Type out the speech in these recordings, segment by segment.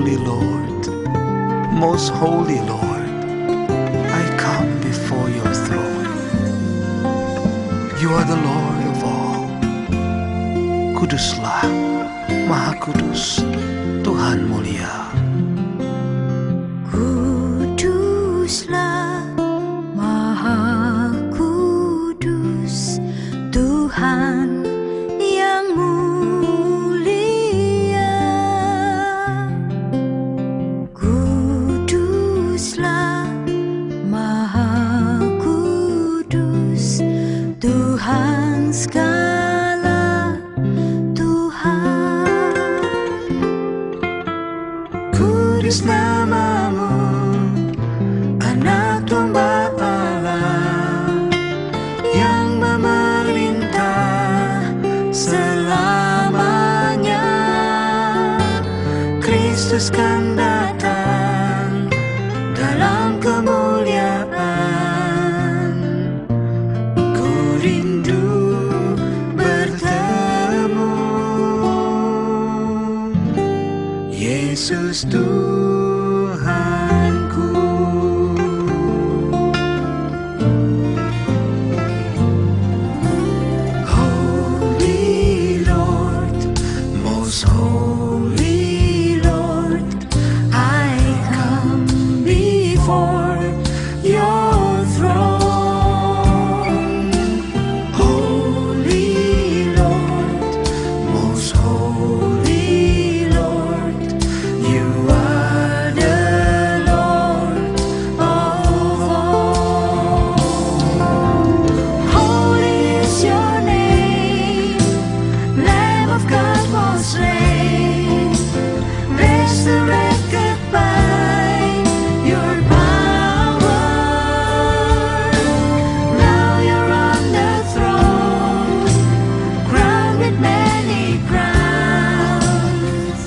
holy Lord, most holy Lord, I come before your throne. You are the Lord of all. Kuduslah, Maha Kudus, Tuhan mulia. Kuduslah, Maha Kudus, Tuhan yang mulia. Kuduslah, Maha Kudus, Tuhan segala Tuhan. Kudus namamu, Anak Domba Allah yang memerintah selamanya. Kristus kan datang dalam kemuliaan. Ku rindu bertemu Yesus Tuhanku. Holy Lord, most holy Lord, I come before your throne. Holy Lord, most holy Lord, you are the Lord of all. Holy is your name, Lamb of God was slain, resurrected by your power. Now you're on the throne, crowned with many crowns.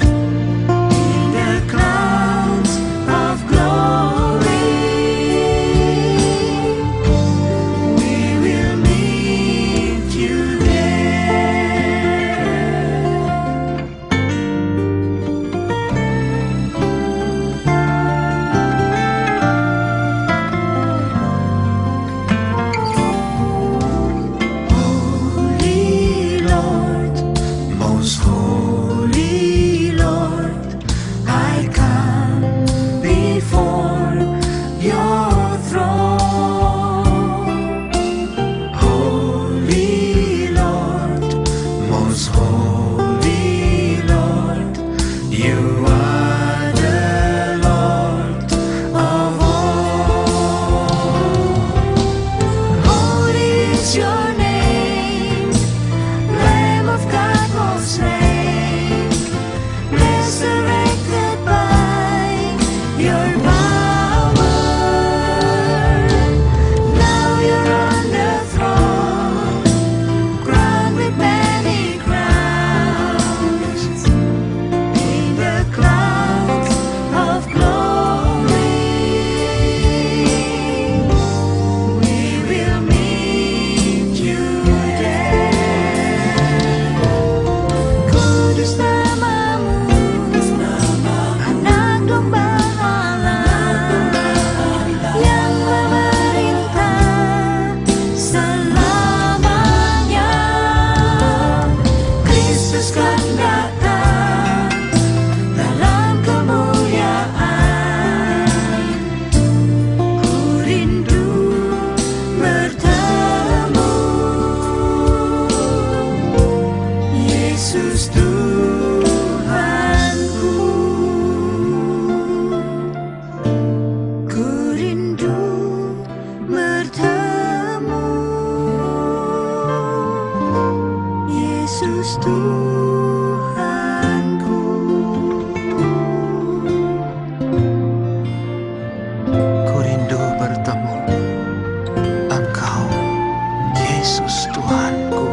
In the clouds of glory, we will meet you there. Holy Lord, most holy Lord, I come before your throne. Holy Lord, most holy Lord, you are the Lord of all. Holy is your name, Lamb of God was slain, resurrected by your power. Now you're on the throne, crowned with many crowns. In the clouds of glory, we will meet you there. Kudus namamu, Anak Domba Allah yang memerintah selamanya. Kristus kan datang dalam kemuliaan. Ku rindu bertemu Yesus Tuhanku. Ku rindu bertemu Yesus Tuhanku. Ku rindu bertemu Engkau, Yesus Tuhanku.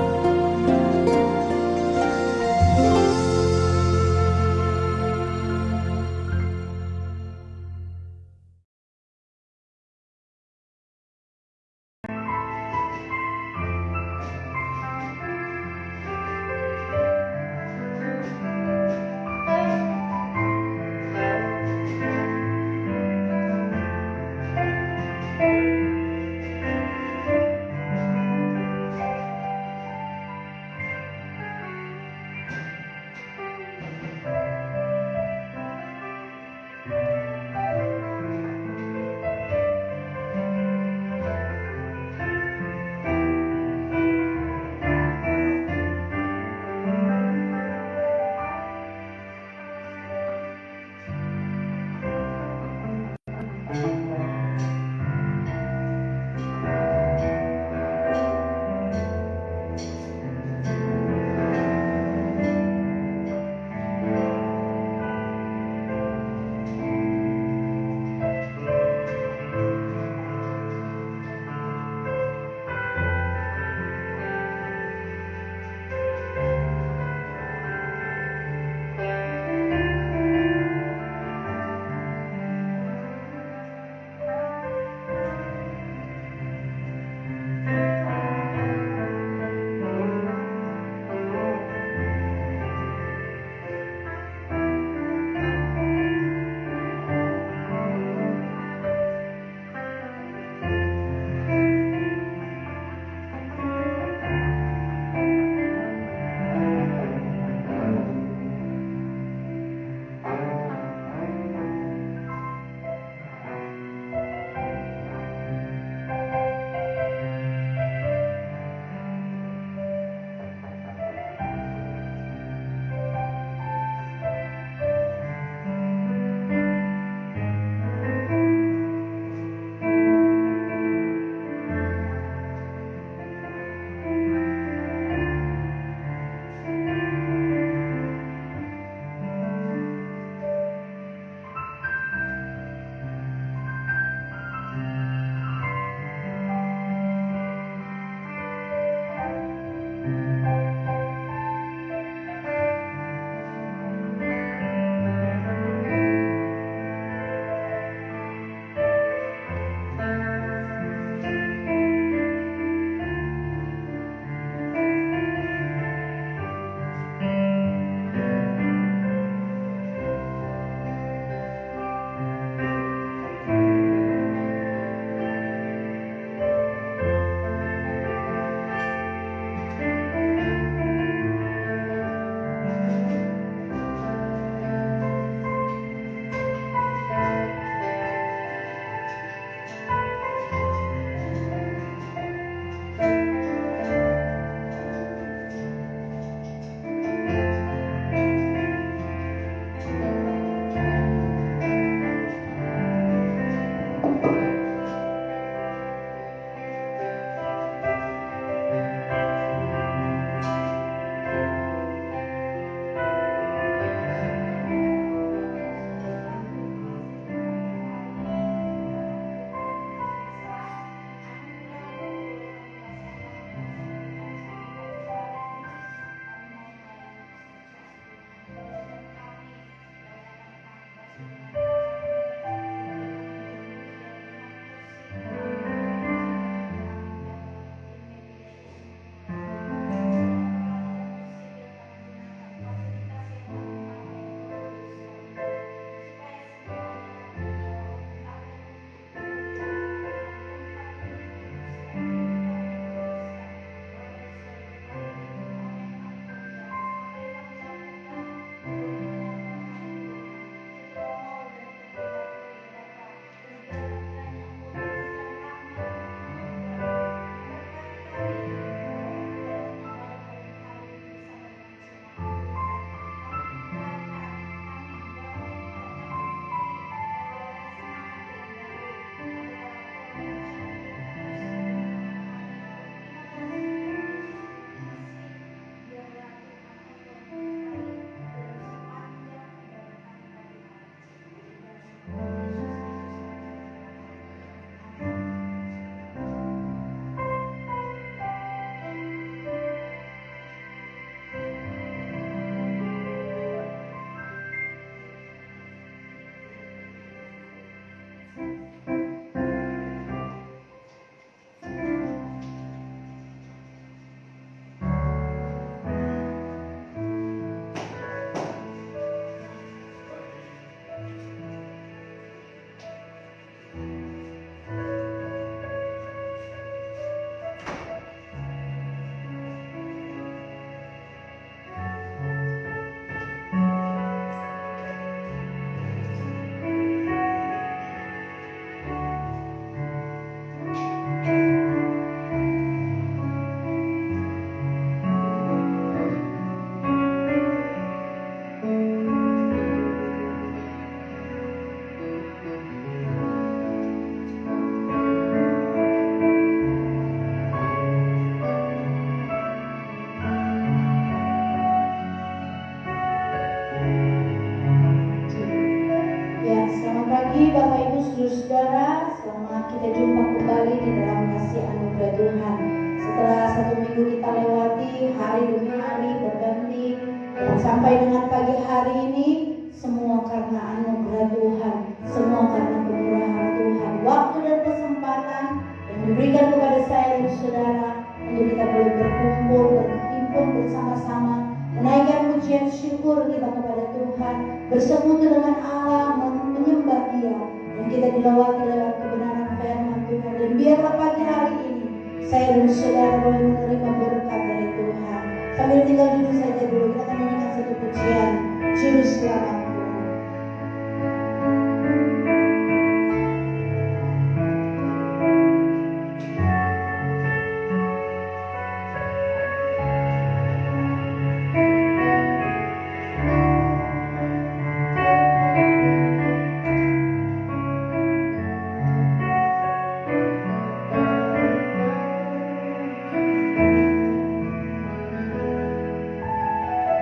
pagi Bapak Ibu Saudara-saudara, selamat kita jumpa kembali di dalam kasih anugerah Tuhan. Setelah 1 minggu kita lewati hari demi hari berganti, dan sampai dengan pagi hari ini, semua karena anugerah Tuhan, semua karena kemurahan Tuhan. Waktu dan kesempatan yang diberikan kepada saya dan saudara untuk kita boleh berkumpul, berhimpun bersama-sama, menaikkan pujian syukur kita kepada Tuhan, bersekutu dengan Allah, menyembah Dia, dan kita dilawati lewat kebenaran firman Tuhan. Dan biarlah pagi hari ini saya dan saudara boleh menerima berkat dari Tuhan. Sambil tinggal duduk saja dulu, kita akan menyanyikan satu pujian, Juru Selamatku.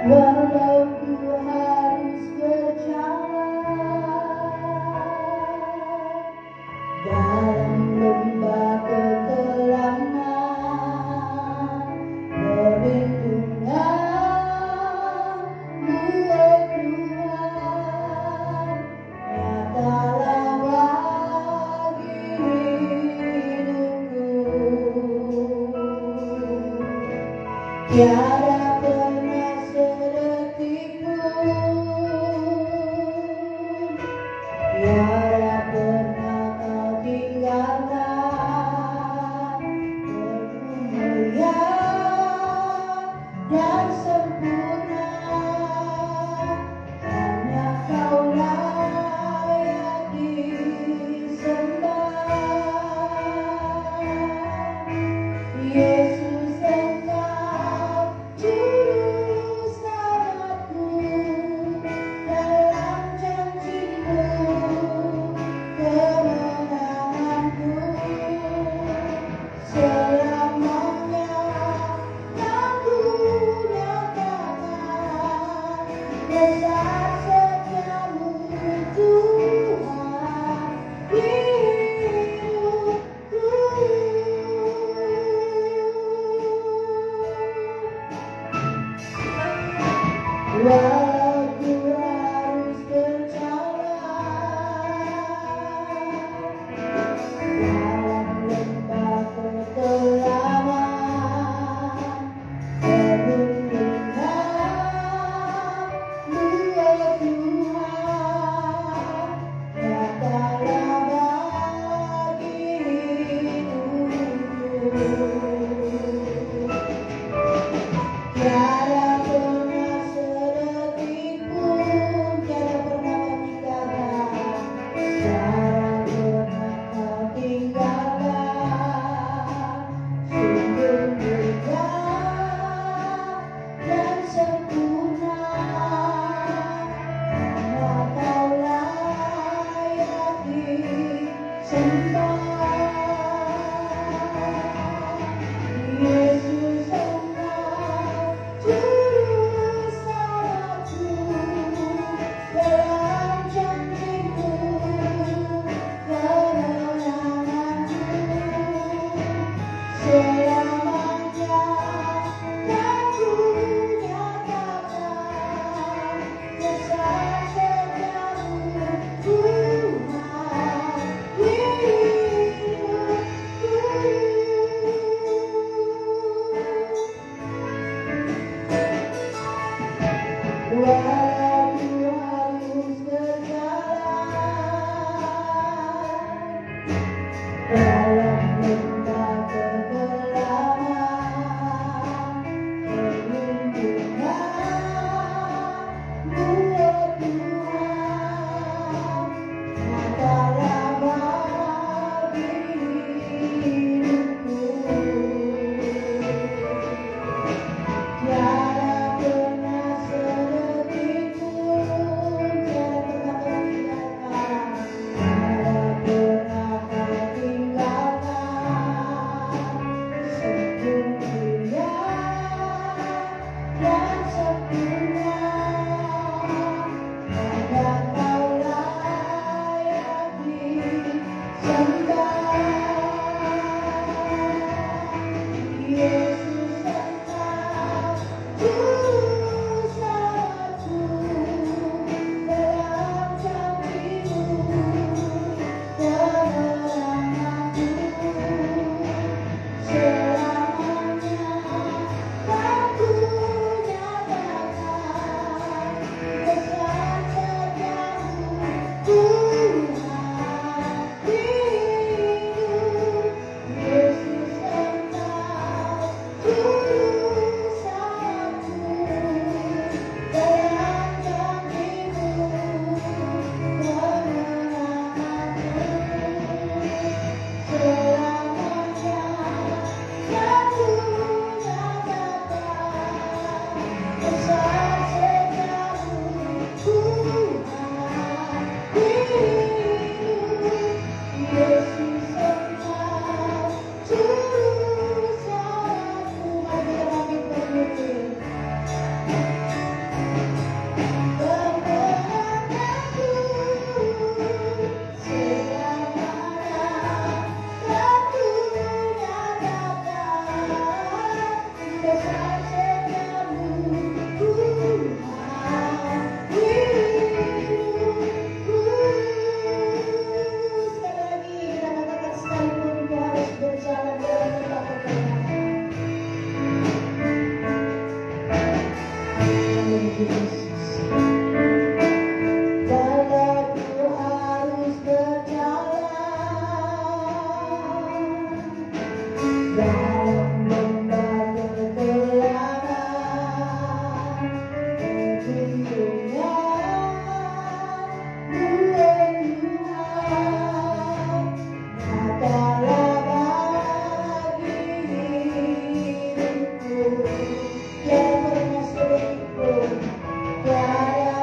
Walau ku harus berjalan dalam lembah kekelaman, perlindungan-Mu ya Tuhan, nyatalah bagi hidupku. Tiada pernah sedetik pun, tiada pernah Kau tinggalkan. Mulia dan sempurna, hanya Kau layak disembah. Yesus, Engkau Juru Selamatku, dalam janji-Mu kemenanganku. Selamanya yang ku nyatakan besar setiamu Tuhan di hidupku. Walau ku harus berjalan dalam lembah kekelaman, perlindungan-Mu ya Tuhan, nyatalah bagi hidupku. Tiada pernah sedetik Walau harus berjalan dalam lembah kegelapan, perlindungan-Mu ya Tuhan, nyatalah bagi hidupku. Tiada pernah sedetik pun tiada pernah Kau tinggalkan, sempurna dan sempurna, hanya Kau layak disembah. Yesus Engkau juru selamatku, dalam janji-Mu kemenanganku, selamanya kan ku nyatakan besar setiamu Tuhan hidup. Yesus Engkau juru selamatku, dalam janji-Mu kemenanganku, selamanya kan ku nyatakan besar setiamu Tuhan hidup. Yesus Engkau juru selamatku. Mari kita bangkit berdiri. Kemenanganku selamanya kan ku nyatakan besar setiamu Tuhan hidup. Sekali lagi kita katakan, sekalipun ku harus berjalan dalam lembah kegelapan. Haleluya, Yesus. Walau ku harus berjalan dalam lembah kegelapan, perlindungan-Mu ya Tuhan, nyatalah bagi hidupku. Tiada pernah sedetik pun, tiada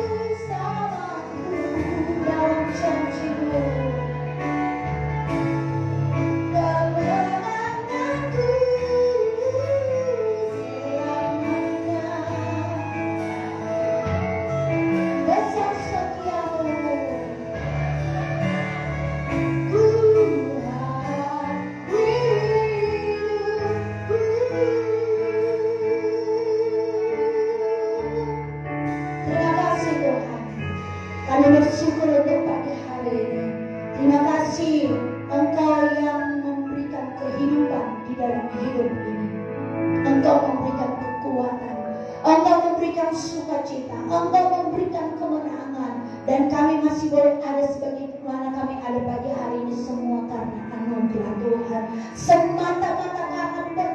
bersamaku dalam janji-Mu. Kemenanganku selamanya. Besar setiamu, ku terima kasih Tuhan. Kami bersyukur untuk pagi hari ini. Terima kasih Engkau yang memberikan kehidupan di dalam hidup ini. Engkau memberikan kekuatan, Engkau memberikan sukacita, Engkau memberikan kemenangan. Dan kami masih boleh ada sebagai mana kami ada pagi hari ini semua karena anugerah Tuhan. Semata-mata karena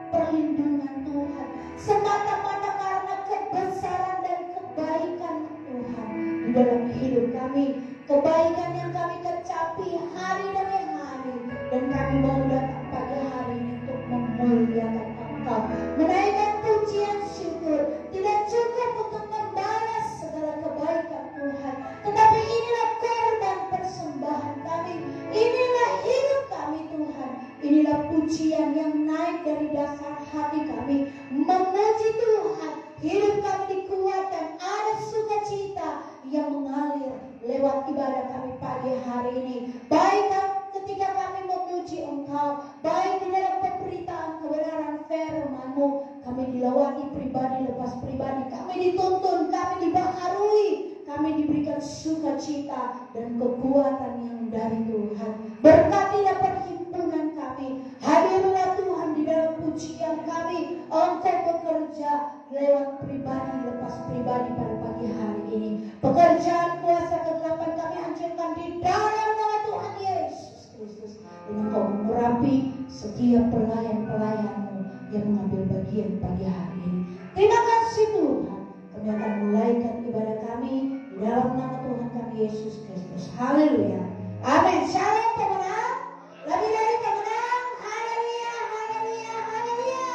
perlindungan Tuhan. Semata-mata karena kebesaran dan kebaikan Tuhan di dalam hidup kami. Kebaikan yang kami kecapi hari demi hari. Dan kami mau datang pagi hari ini untuk memuliakan Engkau, menaikkan pujian syukur. Tidak cukup untuk membalas segala kebaikan Tuhan, tetapi inilah korban persembahan kami. Inilah hidup kami Tuhan. Inilah pujian yang naik dari dasar hati kami. Memuji Tuhan. Hidup kami dikuatkan. Ada sukacita yang mengalir lewat ibadah kami pagi hari ini. Baik ketika kami memuji Engkau, baik di dalam pemberitaan kebenaran firman-Mu, kami dilawati pribadi lepas pribadi, kami dituntun, kami dibaharui, kami diberikan sukacita dan kekuatan yang dari Tuhan. Berkatilah perhimpunan kami, hadirlah Tuhan di dalam pujian kami. Engkau bekerja lewat pribadi lepas pribadi pada pagi hari ini. Pekerjaan kuasa kegelapan kami hancurkan di dalam nama Tuhan Yesus Kristus. Dan Engkau mengurapi setiap pelayan-pelayan-Mu yang mengambil bagian pagi hari ini. Terima kasih Tuhan. Kami akan mulaikan ibadah kami di dalam nama Tuhan kami Yesus Kristus. Haleluya. Amin. Shalom pemenang. Lebih dari pemenang. Haleluya, haleluya, haleluya.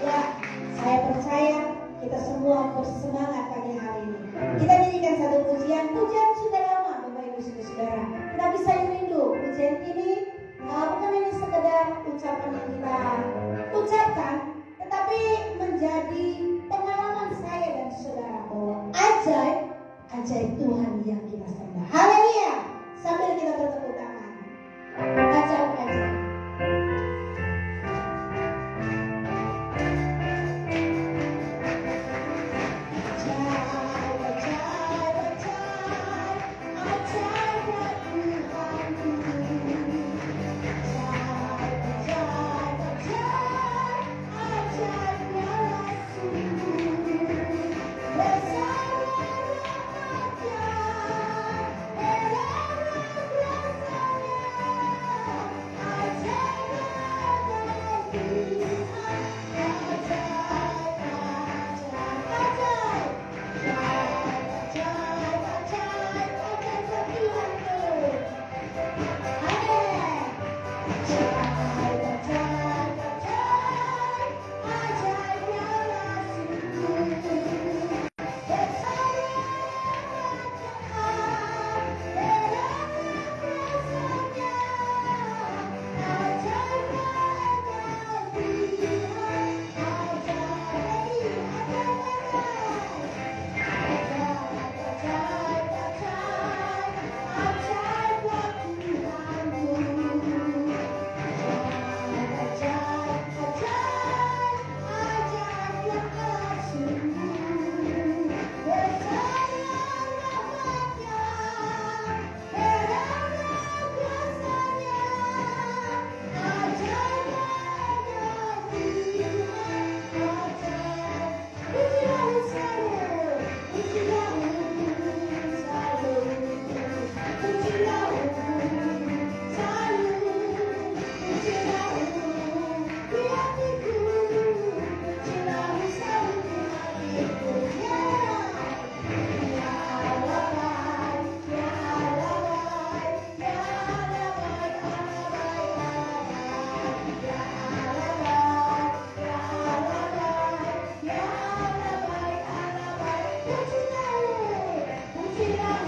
Ya, saya percaya kita semua bersemangat pagi hari ini. Kita nyanyikan satu pujian. Pujian sudah lama Bapak Ibu Saudara. Kita bisa rindu pujian ini. Bukan hanya sekedar ucapan yang kita ucapkan, tetapi menjadi pengalaman saya dan saudara bahwa ajaib Tuhan yang kita sembah. Haleluya. Sambil kita bertepuk tangan. Ajaib. Bersama Ada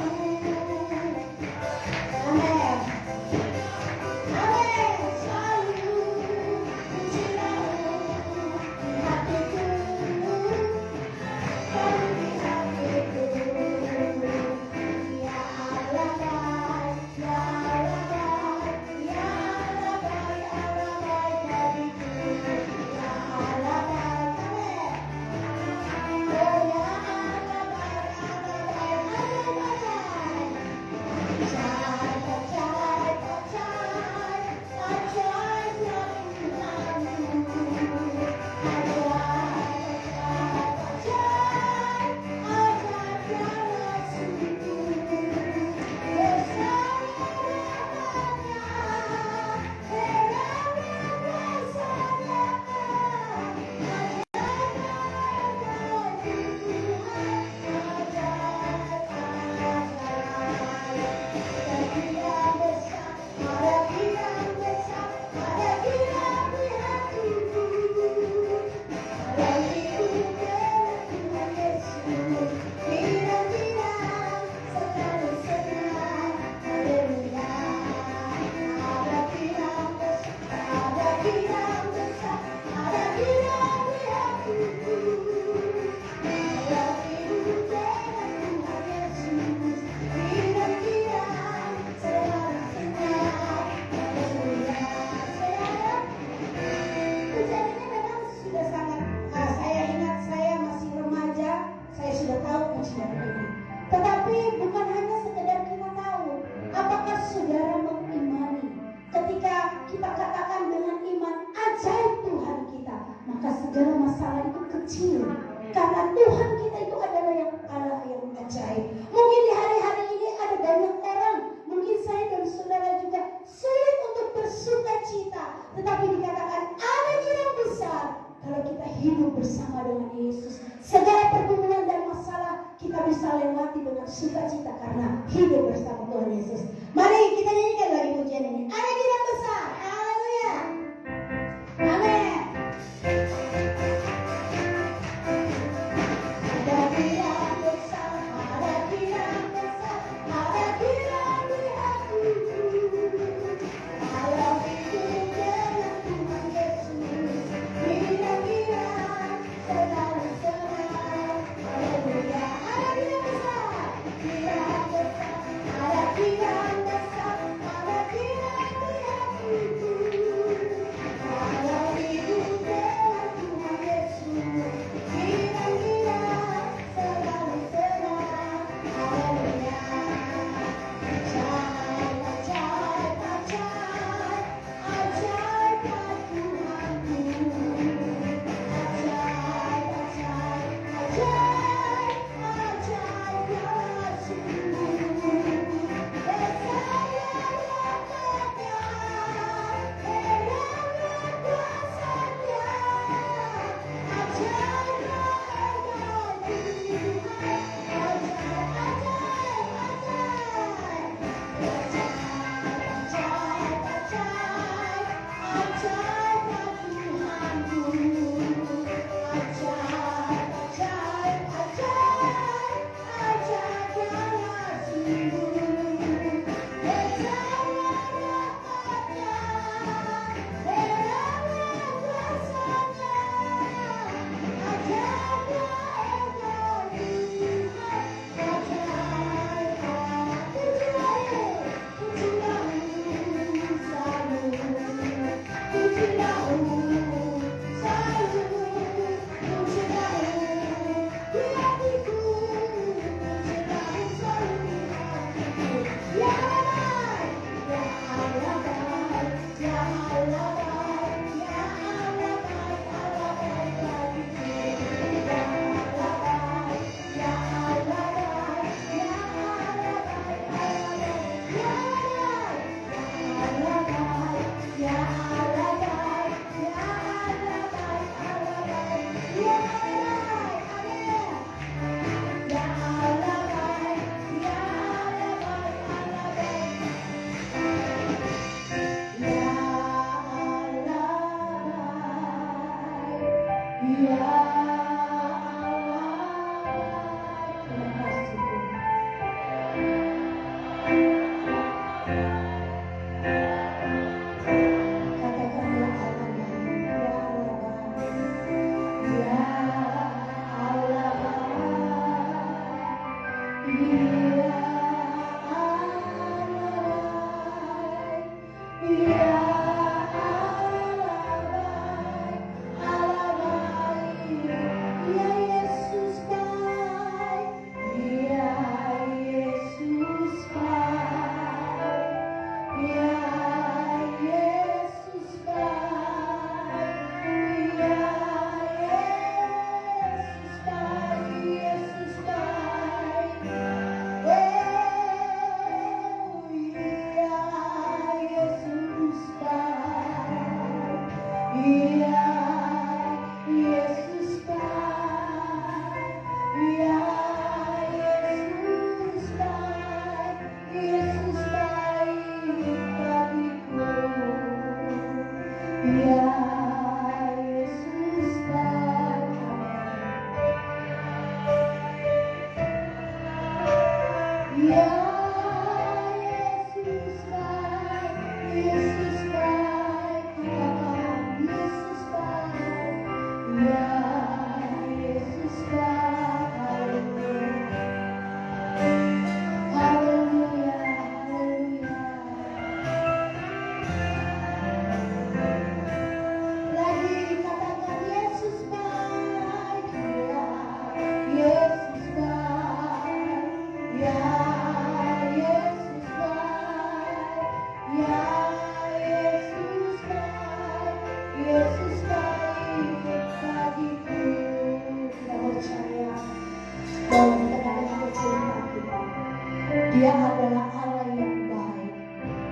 Dia adalah Allah yang baik.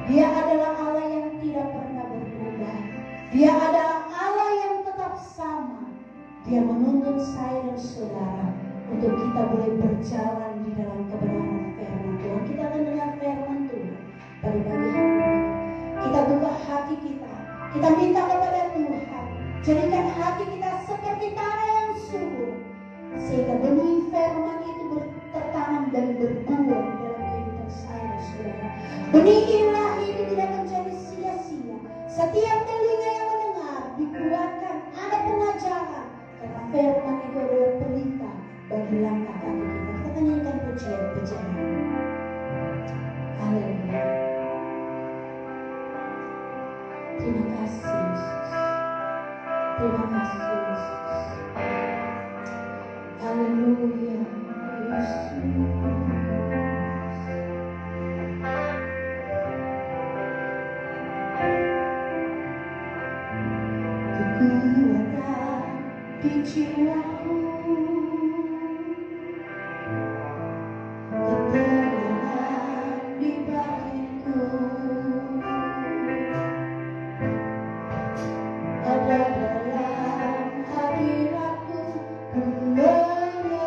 Dia adalah Allah yang tidak pernah berubah. Dia adalah Allah yang tetap sama. Dia menuntun saya dan saudara untuk kita boleh berjalan di dalam kebenaran firman Tuhan. Kita akan dengar firman Tuhan pada pagi hari ini. Kita buka hati kita. Kita minta kepada Tuhan, jadikan hati kita seperti tanah yang subur, sehingga benih firman itu tertanam dan berbuah dalam kehidupan saya dan saudara. Benih ilahi itu tidak menjadi sia-sia. Setiap telinga yang mendengar dikuatkan ada pengajaran, karena firman itu adalah pelita bagi langkah kaki kita. Kita nyanyikan pujian-pujian. Haleluya. Terima kasih Yesus. Terima kasih Yesus. Haleluya Yesus. Kekuatan di jiwaku, ketenangan di batinku, ada dalam hadiratku, ku menyembahmu.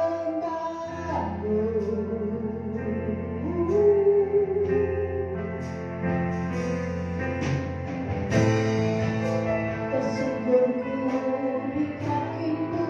Tersungkurku di kakimu,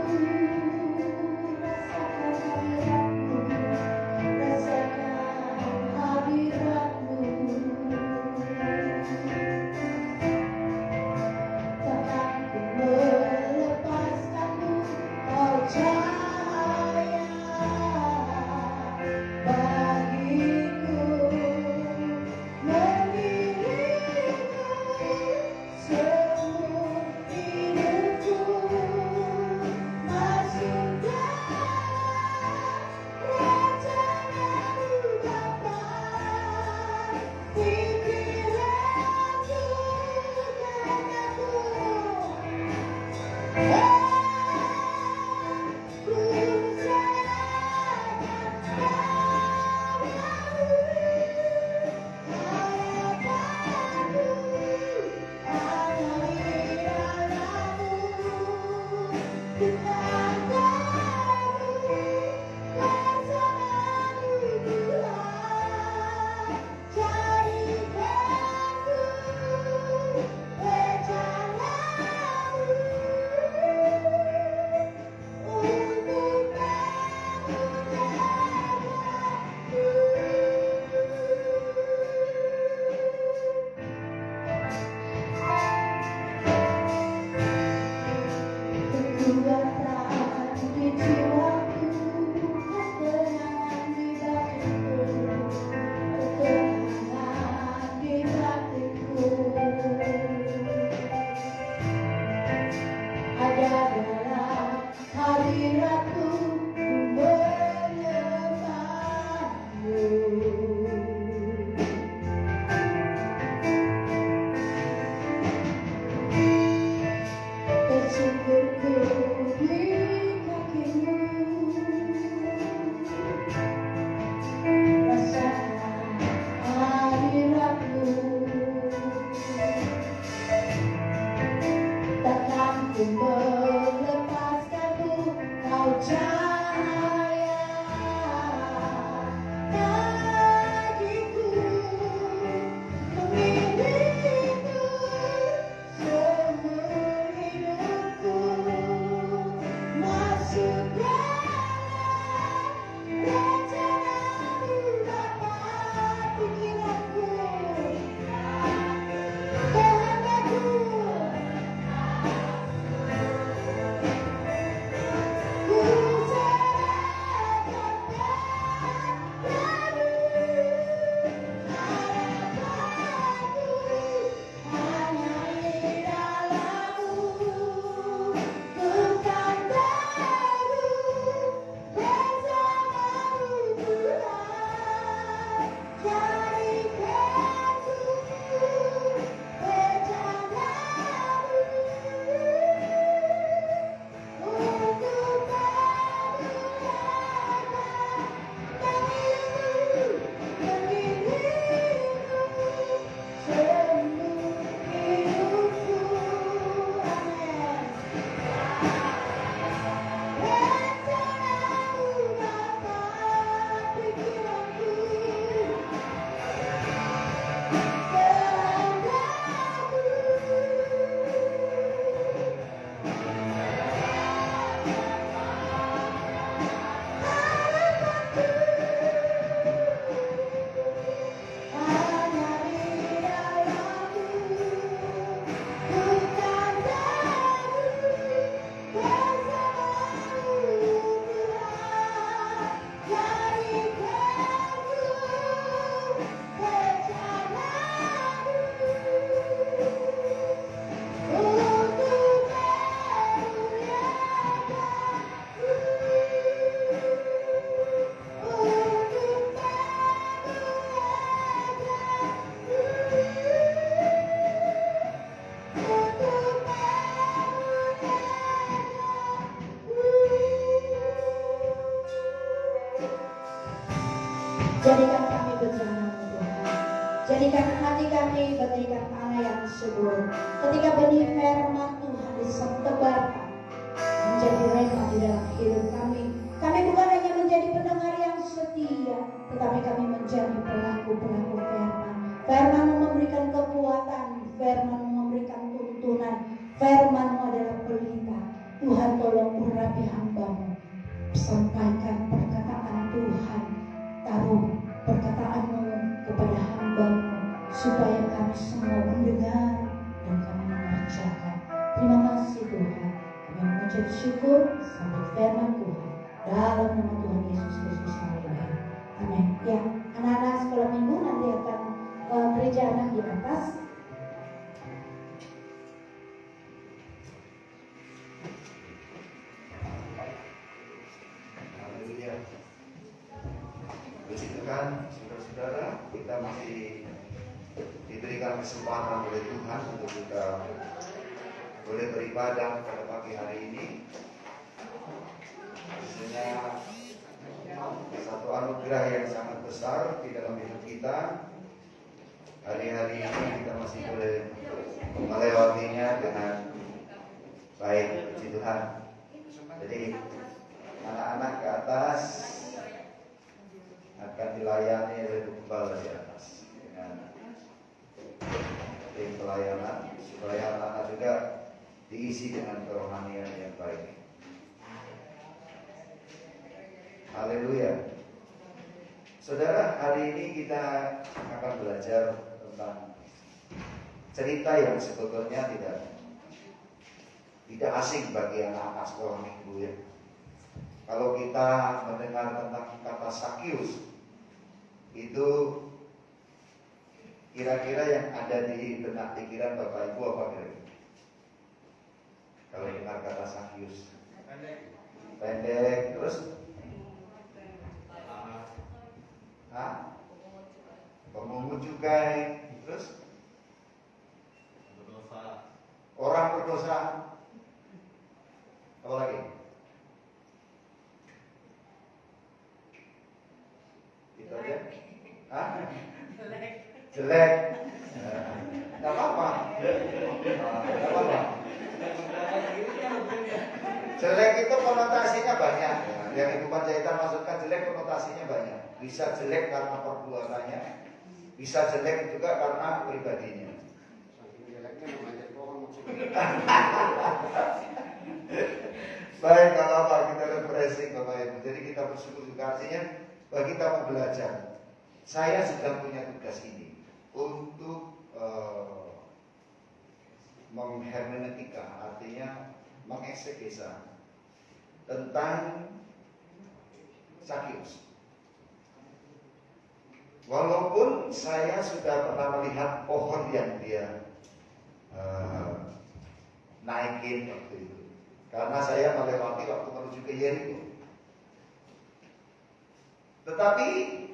Jadikan kami bencanamu Tuhan. Jadikan hati kami bagaikan tanah yang subur. Ketika benih firman Tuhan disebarkan menjadi rema di dalam hidup kami. Kami bukan hanya menjadi pendengar yang setia, tetapi kami menjadi pelaku-pelaku firman. Firman memberikan kekuatan, firman memberikan tuntunan, firman adalah pelita. Tuhan tolong urapi hamba-Mu. Sampaikan perkataan Tuhan, taruh perkataan-Mu kepada hamba-Mu, supaya kami semua mendengar dan kami mengerjakan. Terima kasih Tuhan. Kami mengucap syukur sampai firman Tuhan dalam nama Tuhan Yesus Kristus kami berdoa. Amin. Ya, anak-anak sekolah minggu nanti akan gereja anak di atas. Haleluya. Puji Tuhan, saudara-saudara, kita masih diberikan kesempatan oleh Tuhan untuk kita boleh beribadah pada pagi hari ini. Tentunya satu anugerah yang sangat besar di dalam hidup kita. Hari-hari ini kita masih boleh melewatinya dengan baik. Puji Tuhan. Jadi anak-anak ke atas akan dilayani oleh gembala di atas dengan tim pelayanan, supaya anak-anak juga diisi dengan kerohanian yang baik. Haleluya. Saudara, hari ini kita akan belajar tentang cerita yang sebetulnya tidak asing bagi anak-anak sekolah minggu ya. Kalau kita mendengar tentang kata Sakius, itu kira-kira yang ada di benak pikiran Bapak Ibu apa kira-kira? Kalau dengar kata Sakius, pendek, terus pemungut cukai, terus orang berdosa, apa lagi? Itu aja? Jelek. Tidak apa-apa. Jelek itu konotasinya banyak. Yang Ibu Panjaitan maksudkan jelek konotasinya banyak. Bisa jelek karena perbuatannya, bisa jelek juga karena pribadinya. Baik, kalau apa kita refreshing Bapak Ibu. Jadi kita bersyukur juga, artinya bagi kita mau belajar. Saya sedang punya tugas ini untuk menghermeneutika, artinya mengeksegesa tentang Sakius. Walaupun saya sudah pernah melihat pohon yang dia naikin waktu itu, karena saya melewati waktu menuju ke Yeriko. Tetapi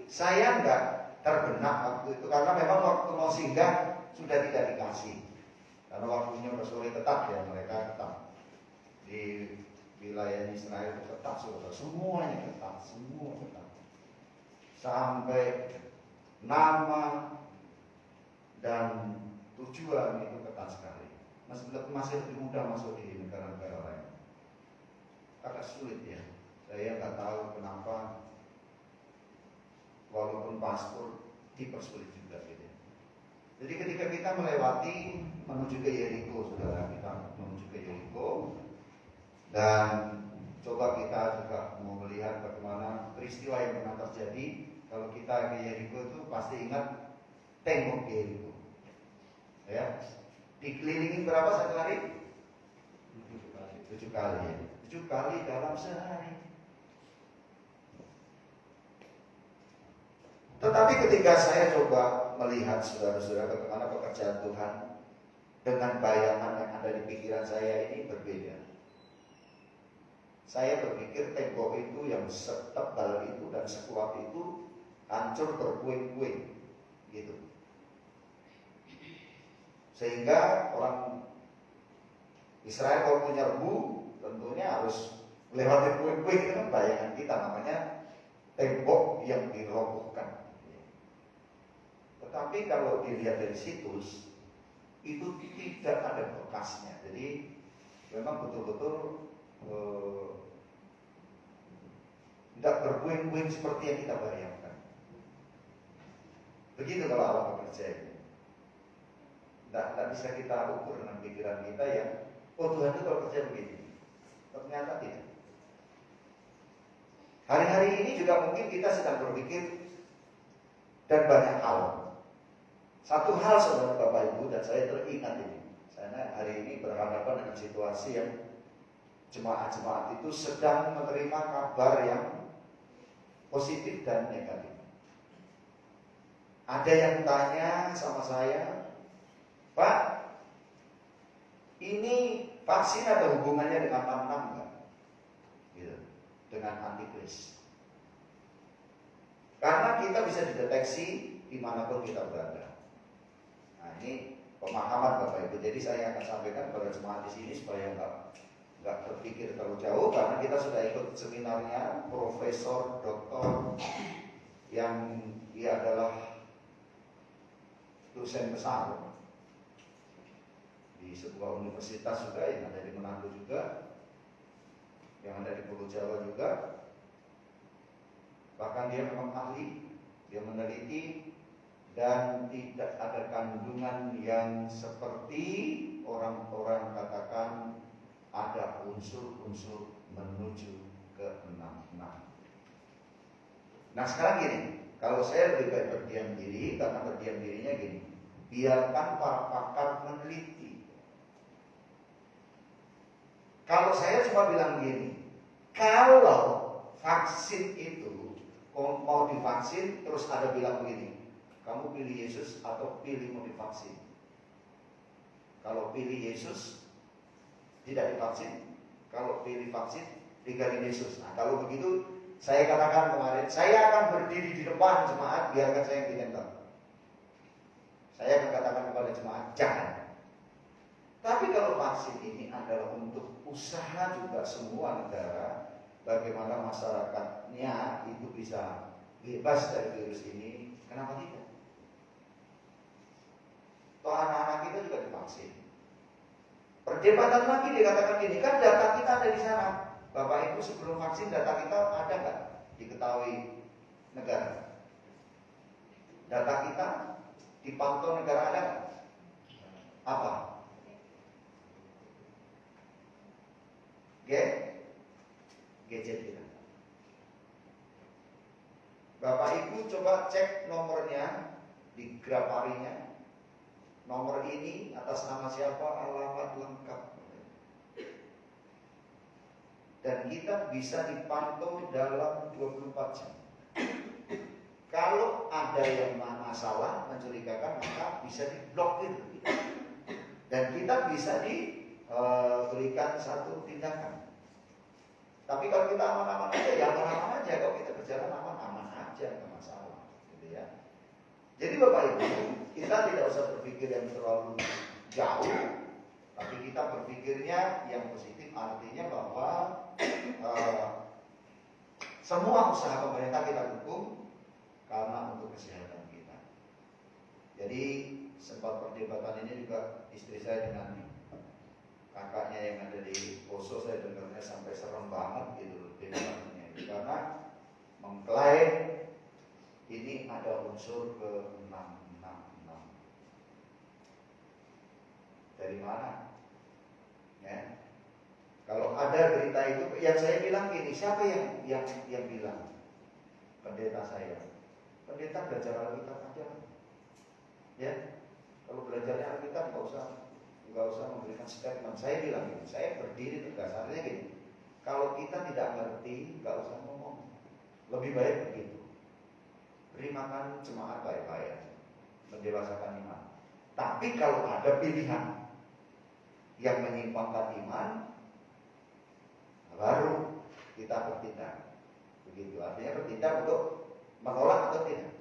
saya enggak terbenak waktu itu, karena memang waktu mau singgah sudah tidak dikasih, karena waktunya udah sore tetap ya, mereka tetap di wilayah Israel itu ketat, semuanya ketat, semua ketat. Sampai nama dan tujuan itu ketat sekali. Masih lebih mudah masuk di negara-negara lain. Agak sulit ya. Saya nggak tahu kenapa, walaupun paspor dipersulit juga gitu. Jadi ketika kita melewati menuju ke Yeriko, saudara, kita menuju ke Yeriko. Dan coba kita juga mau melihat bagaimana peristiwa yang pernah terjadi. Kalau kita ke Yeriko itu pasti ingat tembok Yeriko. Ya, dikelilingi berapa satu hari? 7 kali ya. 7 kali dalam sehari. Tetapi ketika saya coba melihat saudara-saudara bagaimana pekerjaan Tuhan dengan bayangan yang ada di pikiran saya ini berbeda. Saya berpikir tembok itu yang setebal itu dan sekuat itu hancur berpuing-puing gitu. Sehingga orang Israel kalau mau nyerbu tentunya harus melewati puing-puing. Itu kan bayangan kita, namanya tembok yang dirobohkan. Tapi kalau dilihat dari situs, itu tidak ada bekasnya. Jadi memang betul-betul tidak berpuing-puing seperti yang kita bayangkan. Begitu kalau Allah bekerja ini. Tidak bisa kita ukur dengan pikiran kita yang Tuhan itu kalau kerja begini. Ternyata tidak. Hari-hari ini juga mungkin kita sedang berpikir dan banyak hal. Satu hal saudara Bapak Ibu, dan saya teringat ini. Saya hari ini berhadapan dengan situasi yang jemaat-jemaat itu sedang menerima kabar yang positif dan negatif. Ada yang tanya sama saya, Pak, ini vaksin ada hubungannya dengan 66 enggak? Gitu, dengan antikris. Karena kita bisa dideteksi dimanapun kita berada. Nah ini pemahaman Bapak Ibu. Jadi saya akan sampaikan kepada jemaat di sini supaya nggak berpikir terlalu jauh, karena kita sudah ikut seminarnya Profesor Doktor yang dia adalah dosen besar di sebuah universitas juga yang ada di Manado juga, yang ada di Pulau Jawa juga. Bahkan dia memang ahli, dia meneliti, dan tidak ada kandungan yang seperti orang-orang katakan ada unsur-unsur menuju ke 66. Nah sekarang gini, kalau saya lebih baik berdiam diri, karena berdiam dirinya gini, biarkan para pakar meneliti. Kalau saya cuma bilang gini, kalau vaksin itu mau divaksin, terus ada bilang begini, kamu pilih Yesus atau pilih mau divaksin? Kalau pilih Yesus, tidak divaksin. Kalau pilih vaksin, tinggalin Yesus. Nah kalau begitu, saya katakan kemarin, saya akan berdiri di depan jemaat, biarkan saya yang ditembak. Saya akan katakan kepada jemaat, jangan. Tapi kalau vaksin ini adalah untuk usaha juga semua negara, bagaimana masyarakatnya itu bisa bebas dari virus ini, kenapa tidak? Toh anak-anak kita juga divaksin. Perdebatan lagi dikatakan gini, kan data kita ada di sana. Bapak Ibu sebelum vaksin data kita ada nggak diketahui negara? Data kita dipantau negara ada nggak? Apa? Gadget kita. Bapak Ibu coba cek nomornya di grafarinya. Nomor ini atas nama siapa, alamat lengkap. Dan kita bisa dipantau dalam 24 jam. Kalau ada yang masalah, mencurigakan, maka bisa diblokir. Dan kita bisa diberikan satu tindakan. Tapi kalau kita aman-aman aja, ya aman-aman aja. Kalau kita berjalan aman-aman aja, nggak masalah. Gitu ya. Jadi Bapak Ibu, kita tidak usah berpikir yang terlalu jauh, tapi kita berpikirnya yang positif, artinya bahwa semua usaha pemerintah kita dukung karena untuk kesehatan kita. Jadi sempat perdebatan ini juga istri saya dengan kakaknya yang ada di Poso, saya dengarnya sampai serem banget gitu debatnya, karena mengklaim ini ada unsur ke-666. Dari mana? Ya. Kalau ada berita itu, yang saya bilang gini, siapa yang bilang? Pendeta saya. Pendeta belajar Alkitab aja. Ya. Kalau belajarnya Alkitab nggak usah memberikan statement. Saya bilang gini, saya berdiri tegas. Artinya gini, kalau kita tidak ngerti, nggak usah ngomong. Lebih baik begitu. Beri makan jemaat baik-baik, mendewasakan iman. Tapi kalau ada pilihan yang menyimpangkan iman, baru kita bertindak. Begitu, artinya bertindak untuk menolak atau tidak.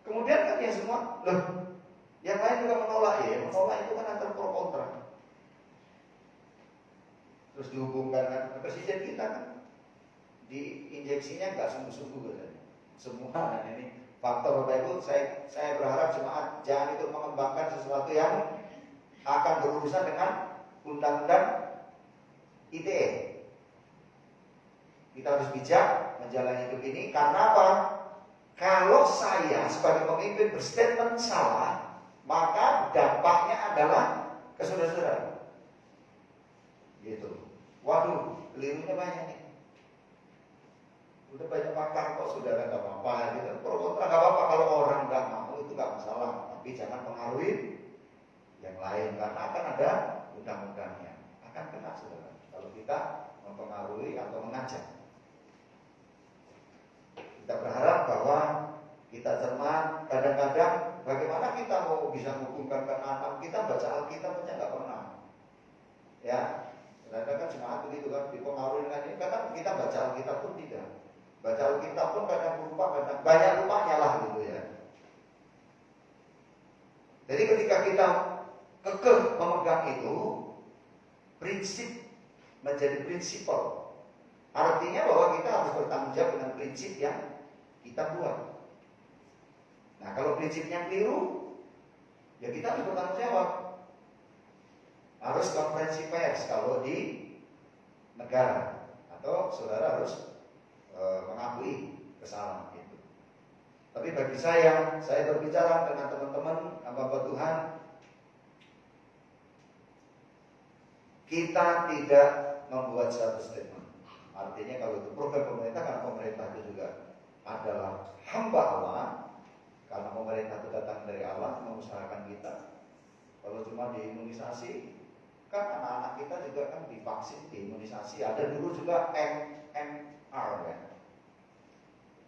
Kemudian kan yang semua, loh, yang lain juga menolak ya. Menolak itu kan antar pro kontra. Terus dihubungkan kan presiden kita kan diinjeksinya nggak sungguh-sungguh katanya. Semua dan ini faktor Bapak Ibu, saya berharap jemaat jangan itu mengembangkan sesuatu yang akan berurusan dengan undang-undang ITE. Kita harus bijak menjalani hidup ini karena apa? Kalau saya sebagai pemimpin berstatement salah, maka dampaknya adalah ke saudara-saudara. Gitu. Waduh, kelirunya banyak nih. Udah banyak pakar kok saudara, nggak apa-apa gitu. Pro kontra nggak apa-apa, kalau orang nggak mau itu nggak masalah. Tapi jangan pengaruhi yang lain karena akan ada undang-undangnya, akan kena saudara. Kalau kita mempengaruhi atau mengajak, kita berharap bahwa kita cermat. Kadang-kadang bagaimana kita mau bisa menghubungkan ke anak kita baca Alkitab aja nggak pernah. Ya, kadang-kadang jemaat begitu kan dipengaruhi dengan ini. Kadang kita baca Alkitab pun tidak. Baca Alkitab pun kadang lupa, kadang banyak lupanya lah gitu ya. Jadi ketika kita kekeh memegang itu, prinsip menjadi prinsipal. Artinya bahwa kita harus bertanggung jawab dengan prinsip yang kita buat. Nah, kalau prinsipnya keliru, ya kita harus bertanggung jawab. Harus konferensi pers kalau di negara, atau saudara harus mengakui kesalahan itu. Tapi bagi saya berbicara dengan teman-teman hamba Tuhan, kita tidak membuat satu statement. Artinya kalau itu program pemerintah, karena pemerintah itu juga adalah hamba Allah, karena pemerintah itu datang dari Allah mengusahakan kita. Kalau cuma diimunisasi, kan anak-anak kita juga kan divaksin, diimunisasi. Ada dulu juga MMR ya,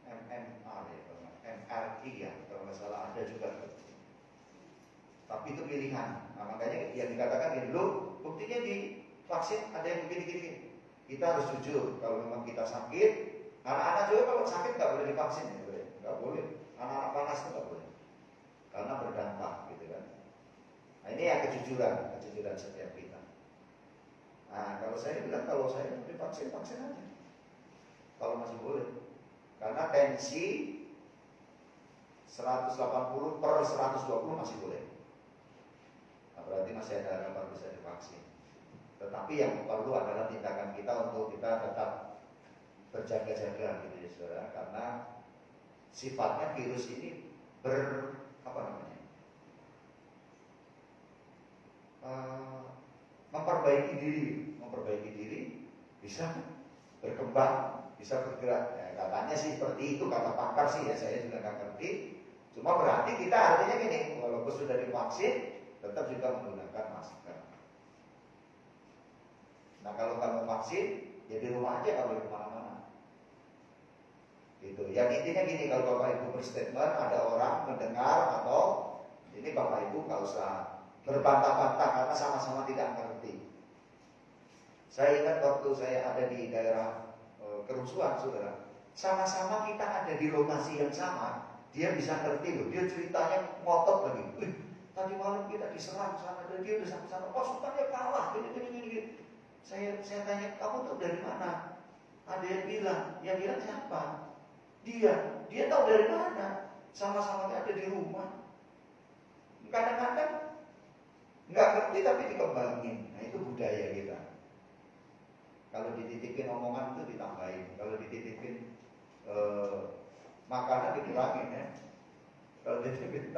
MMR ya, MRI ya, kalau nggak salah ada juga. Tapi itu pilihan. Nah, makanya yang dikatakan ini dulu, buktinya di vaksin ada yang begini-gini. Kita harus jujur, kalau memang kita sakit, anak-anak juga kalau sakit nggak boleh divaksin, nggak boleh. Anak-anak panas itu nggak boleh, karena berdampak, gitu kan. Nah, ini yang kejujuran setiap kita. Nah, kalau saya bilang kalau saya divaksin, vaksin aja, kalau masih boleh, karena tensi 180 per 120 masih boleh. Nah, berarti masih ada harapan bisa divaksin. Tetapi yang perlu adalah tindakan kita untuk kita tetap berjaga-jaga gitu ya saudara, karena sifatnya virus ini memperbaiki diri, bisa berkembang, bisa bergerak. Ya, katanya sih seperti itu, kata pakar sih ya, saya juga nggak ngerti. Cuma berarti kita artinya gini, walaupun sudah divaksin, tetap juga menggunakan masker. Nah, kalau kamu vaksin, ya di rumah aja, kalau di mana-mana. Gitu. Yang intinya gini, kalau Bapak Ibu berstatement, ada orang mendengar atau ini Bapak Ibu nggak usah berbantah-bantah karena sama-sama tidak mengerti. Saya ingat waktu saya ada di daerah kerusuhan, saudara, sama-sama kita ada di lokasi yang sama, dia bisa ngerti loh, dia ceritanya ngotot lagi. Tadi malam kita diserang sana dan dia udah sampai sana, pasukannya kalah, gini. Saya tanya, kamu tahu dari mana? Ada yang bilang siapa? Dia tahu dari mana? Sama-sama ada di rumah. Kadang-kadang nggak ngerti tapi dikembangin. Nah, itu budaya kita. Kalau dititipin omongan itu ditambahin. Kalau dititipin makanan dikurangin ya. Kalau dititipin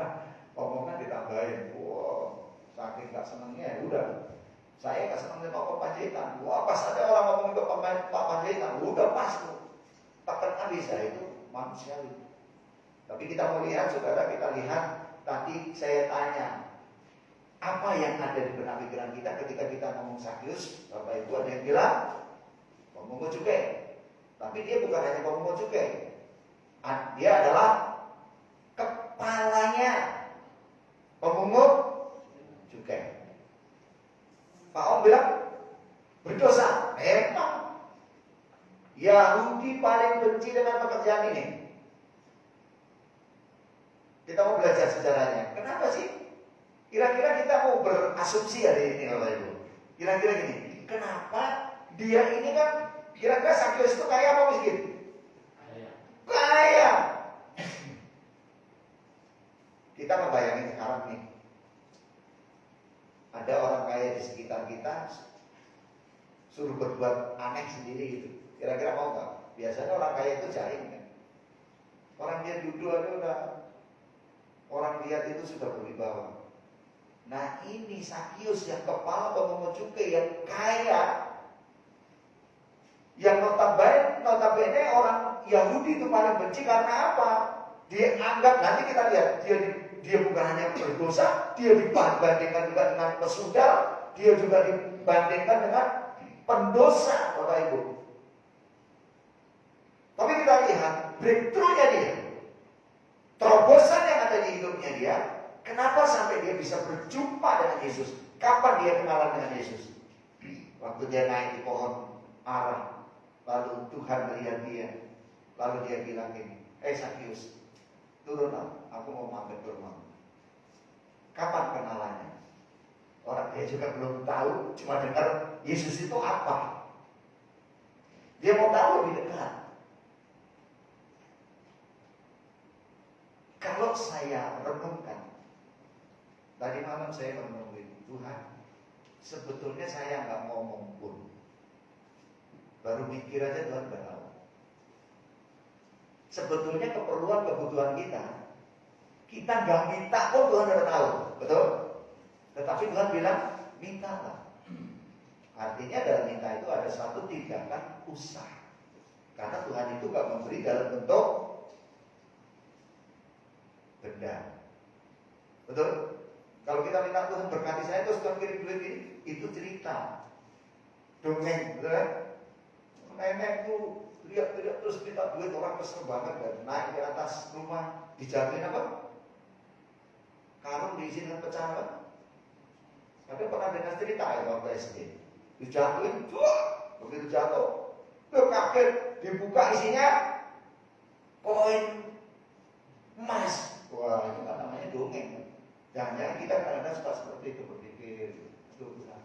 omongan ditambahin. Wow, saking nggak senengnya ya udah. Saya nggak senang dengan Pak Panjaitan. Wah, pas ada orang ngomong ke Pak Panjaitan, udah pas tuh. Tekan habis ya, itu manusiawi. Tapi kita mau lihat, saudara, kita lihat tadi saya tanya, apa yang ada di benak pikiran kita ketika kita ngomong Sakyus? Bapak Ibu ada yang bilang pemungut cukai. Tapi dia bukan hanya pemungut cukai. Dia adalah kepalanya pemungut cukai. Pak Om bilang berdosa. Memang Yahudi paling benci dengan pekerjaan ini. Kita mau belajar sejarahnya. Kenapa sih? Kira-kira kita mau berasumsi hari ini Bapak Ibu. Kira-kira gini, kenapa dia ini kan kira-kira Sakyus itu kaya apa miskin? Kaya. Kita ngebayangin sekarang nih, ada orang kaya di sekitar kita, suruh berbuat aneh sendiri gitu. Kira-kira mau nggak? Biasanya orang kaya itu jaim kan. Orang dia duduk aja udah, orang lihat itu sudah berwibawa. Nah ini Sakius yang kepala pemungut cukai yang kaya, yang notabene orang Yahudi itu paling benci karena apa? Dia anggap, nanti kita lihat, dia bukan hanya berdosa, dia dibandingkan juga dengan pesudar, dia juga dibandingkan dengan pendosa, Bapak Ibu. Tapi kita lihat breakthrough-nya dia, terobosan yang ada di hidupnya dia. Kenapa sampai dia bisa berjumpa dengan Yesus? Kapan dia kenalan dengan Yesus? Waktu dia naik di pohon ara, lalu Tuhan melihat dia, lalu dia bilang gini, Sakius, turunlah, aku mau mampir ke rumahmu. Kapan kenalannya? Orang dia juga belum tahu, cuma dengar Yesus itu apa. Dia mau tahu lebih dekat. Kalau saya renungkan, tadi malam saya merenungin, Tuhan, sebetulnya saya nggak ngomong pun, baru mikir aja Tuhan udah tahu. Sebetulnya kebutuhan kita nggak minta pun Tuhan udah tahu, betul? Tetapi Tuhan bilang, mintalah. Artinya dalam minta itu ada satu tindakan usaha. Karena Tuhan itu nggak memberi dalam bentuk benda, betul? Kalau kita minta Tuhan berkati saya terus Tuhan kirim duit ini, itu cerita dongeng, betul kan? Nenek tuh lihat terus minta duit, orang kesel banget dan naik di atas rumah, dijamin apa? Karung diizinkan pecah apa? Tapi pernah dengar cerita ya waktu SD, dijatuhin, begitu jatuh, kaget, dibuka isinya koin emas. Wah, itu kan namanya dongeng. Jangan-jangan kita kadang-kadang suka seperti itu, berpikir itu benar.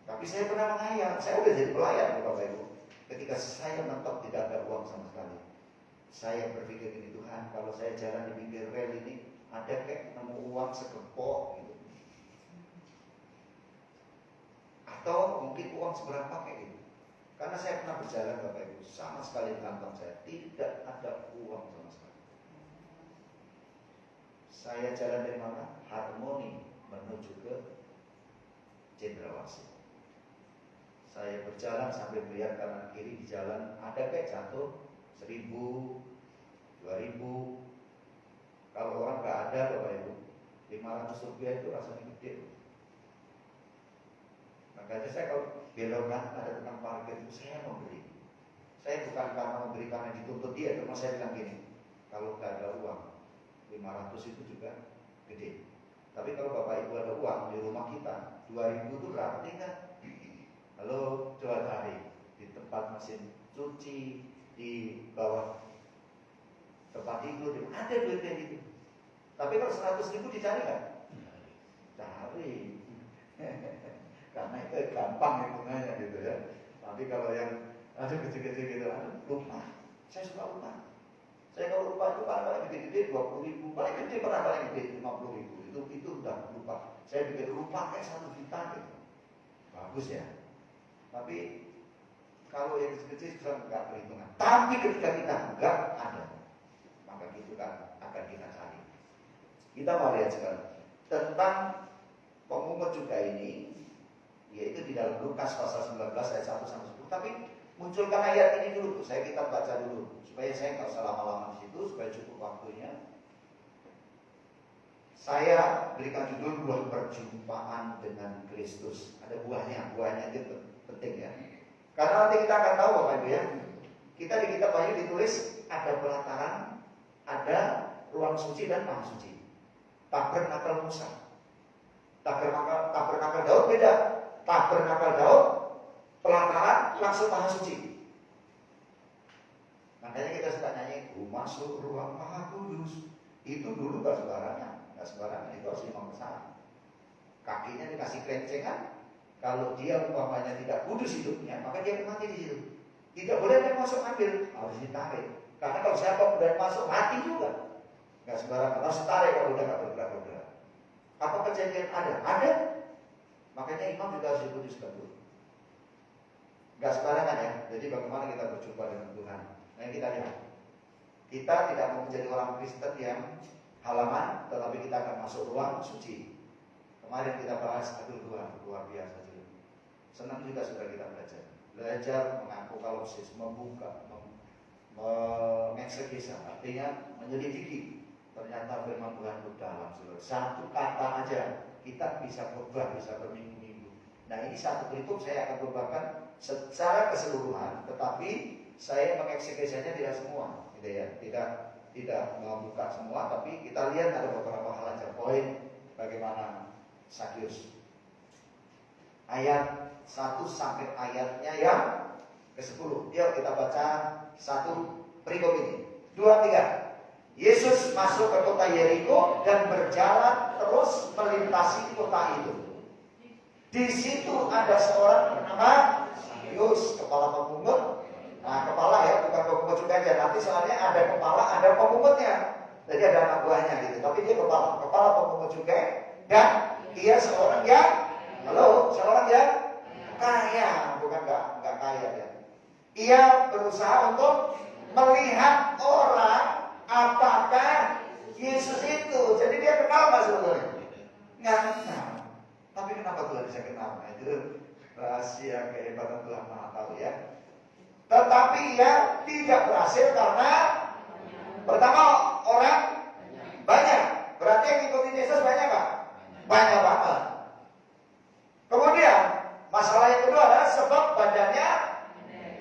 Tapi saya pernah menghayal, saya udah jadi pelayan Bapak Ibu. Ketika saya mentok tidak ada uang sama sekali, saya berpikir ini, Tuhan, kalau saya jalan di pinggir rel ini, ada kayak nemu uang segepok gitu. Atau mungkin uang seberapa kayak gitu. Karena saya pernah berjalan Bapak Ibu, sama sekali di kantong saya tidak ada uang sama sekali. Saya jalan dari mana? Harmoni menuju ke Cendrawasih. Saya berjalan sampai melihat kanan kiri di jalan ada kayak jatuh 1.000, 2.000. Kalau orang nggak ada Bapak Ibu, 500 rupiah itu rasanya gede. Makanya saya kalau belok kanan ada tukang parkir itu saya mau beli. Saya bukan karena memberi karena dituntut dia, cuma saya bilang gini, kalau nggak ada uang 500 itu juga gede. Tapi kalau Bapak Ibu ada uang di rumah kita, 2.000 itu berarti kan. Lalu coba cari di tempat mesin cuci, di bawah tempat tidur, ada duit kayak gitu. Tapi kalau 100.000 dicari kan? Cari. Karena itu gampang hitungannya gitu ya. Tapi kalau yang ada kecil-kecil gitu, lupa. Saya suka lupa. Saya kalau lupa itu paling gede-gede 20.000, paling gede pernah paling gede 50.000. Itu udah lupa. Saya bikin lupa kayak 1 juta gitu. Bagus ya. Tapi kalau yang kecil-kecil sudah nggak perhitungan. Tapi ketika kita nggak ada, maka itu kan akan kita cari. Kita mau lihat sekarang tentang pemungut cukai ini, yaitu di dalam Lukas pasal 19 ayat 1 sampai 10. Tapi munculkan ayat ini dulu, kita baca dulu supaya saya nggak usah lama-lama di situ, supaya cukup waktunya. Saya berikan judul buah perjumpaan dengan Kristus. Ada buahnya itu penting ya. Karena nanti kita akan tahu Bapak Ibu ya. Kita di kitab Wahyu ditulis ada pelataran, ada ruang suci dan maha suci. Tabernakel Musa. Tabernakel Daud beda. Tabernakel Daud pelataran langsung maha suci. Makanya kita suka nyanyi, masuk ruang maha kudus. Itu dulu gak sembarangan, itu harus imam besar. Kakinya dikasih kerencengan. Kalau dia umpamanya tidak kudus hidupnya, maka dia mati di situ. Tidak boleh dia masuk ambil, harus ditarik. Karena kalau siapa udah masuk mati juga. Nggak sembarangan, langsung tarik kalau udah nggak bergerak-bergerak. Apa kejadian ada? Ada. Makanya imam juga harus dikuduskan dulu. Nggak sembarangan ya. Jadi bagaimana kita berjumpa dengan Tuhan? Nah ini kita lihat. Kita tidak mau menjadi orang Kristen yang halaman, tetapi kita akan masuk ruang suci. Kemarin kita bahas, aduh Tuhan, luar biasa juga. Senang juga sudah kita belajar mengaku kalopsis, membuka, mengeksegesa, artinya menyelidiki. Ternyata firman Tuhan itu dalam, saudara. Satu kata aja kita bisa khotbah, bisa berminggu-minggu. Nah ini satu berikut saya akan khotbahkan secara keseluruhan, tetapi saya mengeksegesinya tidak semua, gitu ya. Tidak membuka semua, tapi kita lihat ada beberapa hal aja. Poin bagaimana Sakyus. Ayat 1 sampai ayatnya yang ke-10. Yuk kita baca satu perikop ini. 2, 3. Yesus masuk ke kota Yeriko dan berjalan terus melintasi kota itu. Di situ ada seorang bernama Sakyus, kepala pemungut. Nah, kepala ya, bukan pemungut juga aja. Nanti soalnya ada kepala, ada pemungutnya. Jadi ada anak buahnya gitu. Tapi dia kepala pemungut juga. Dan dia seorang yang, seorang yang kaya, bukan nggak kaya ya. Ia berusaha untuk melihat orang apakah Yesus itu. Jadi dia kenal nggak sebetulnya? Nggak kenal. Tapi kenapa Tuhan bisa kenal? Nah, itu rahasia kehebatan Tuhan Maha Tahu ya. Tetapi ia tidak berhasil karena pertama orang banyak. Berarti yang ngikutin Yesus banyak nggak? Banyak banget. Kemudian masalah yang kedua adalah sebab badannya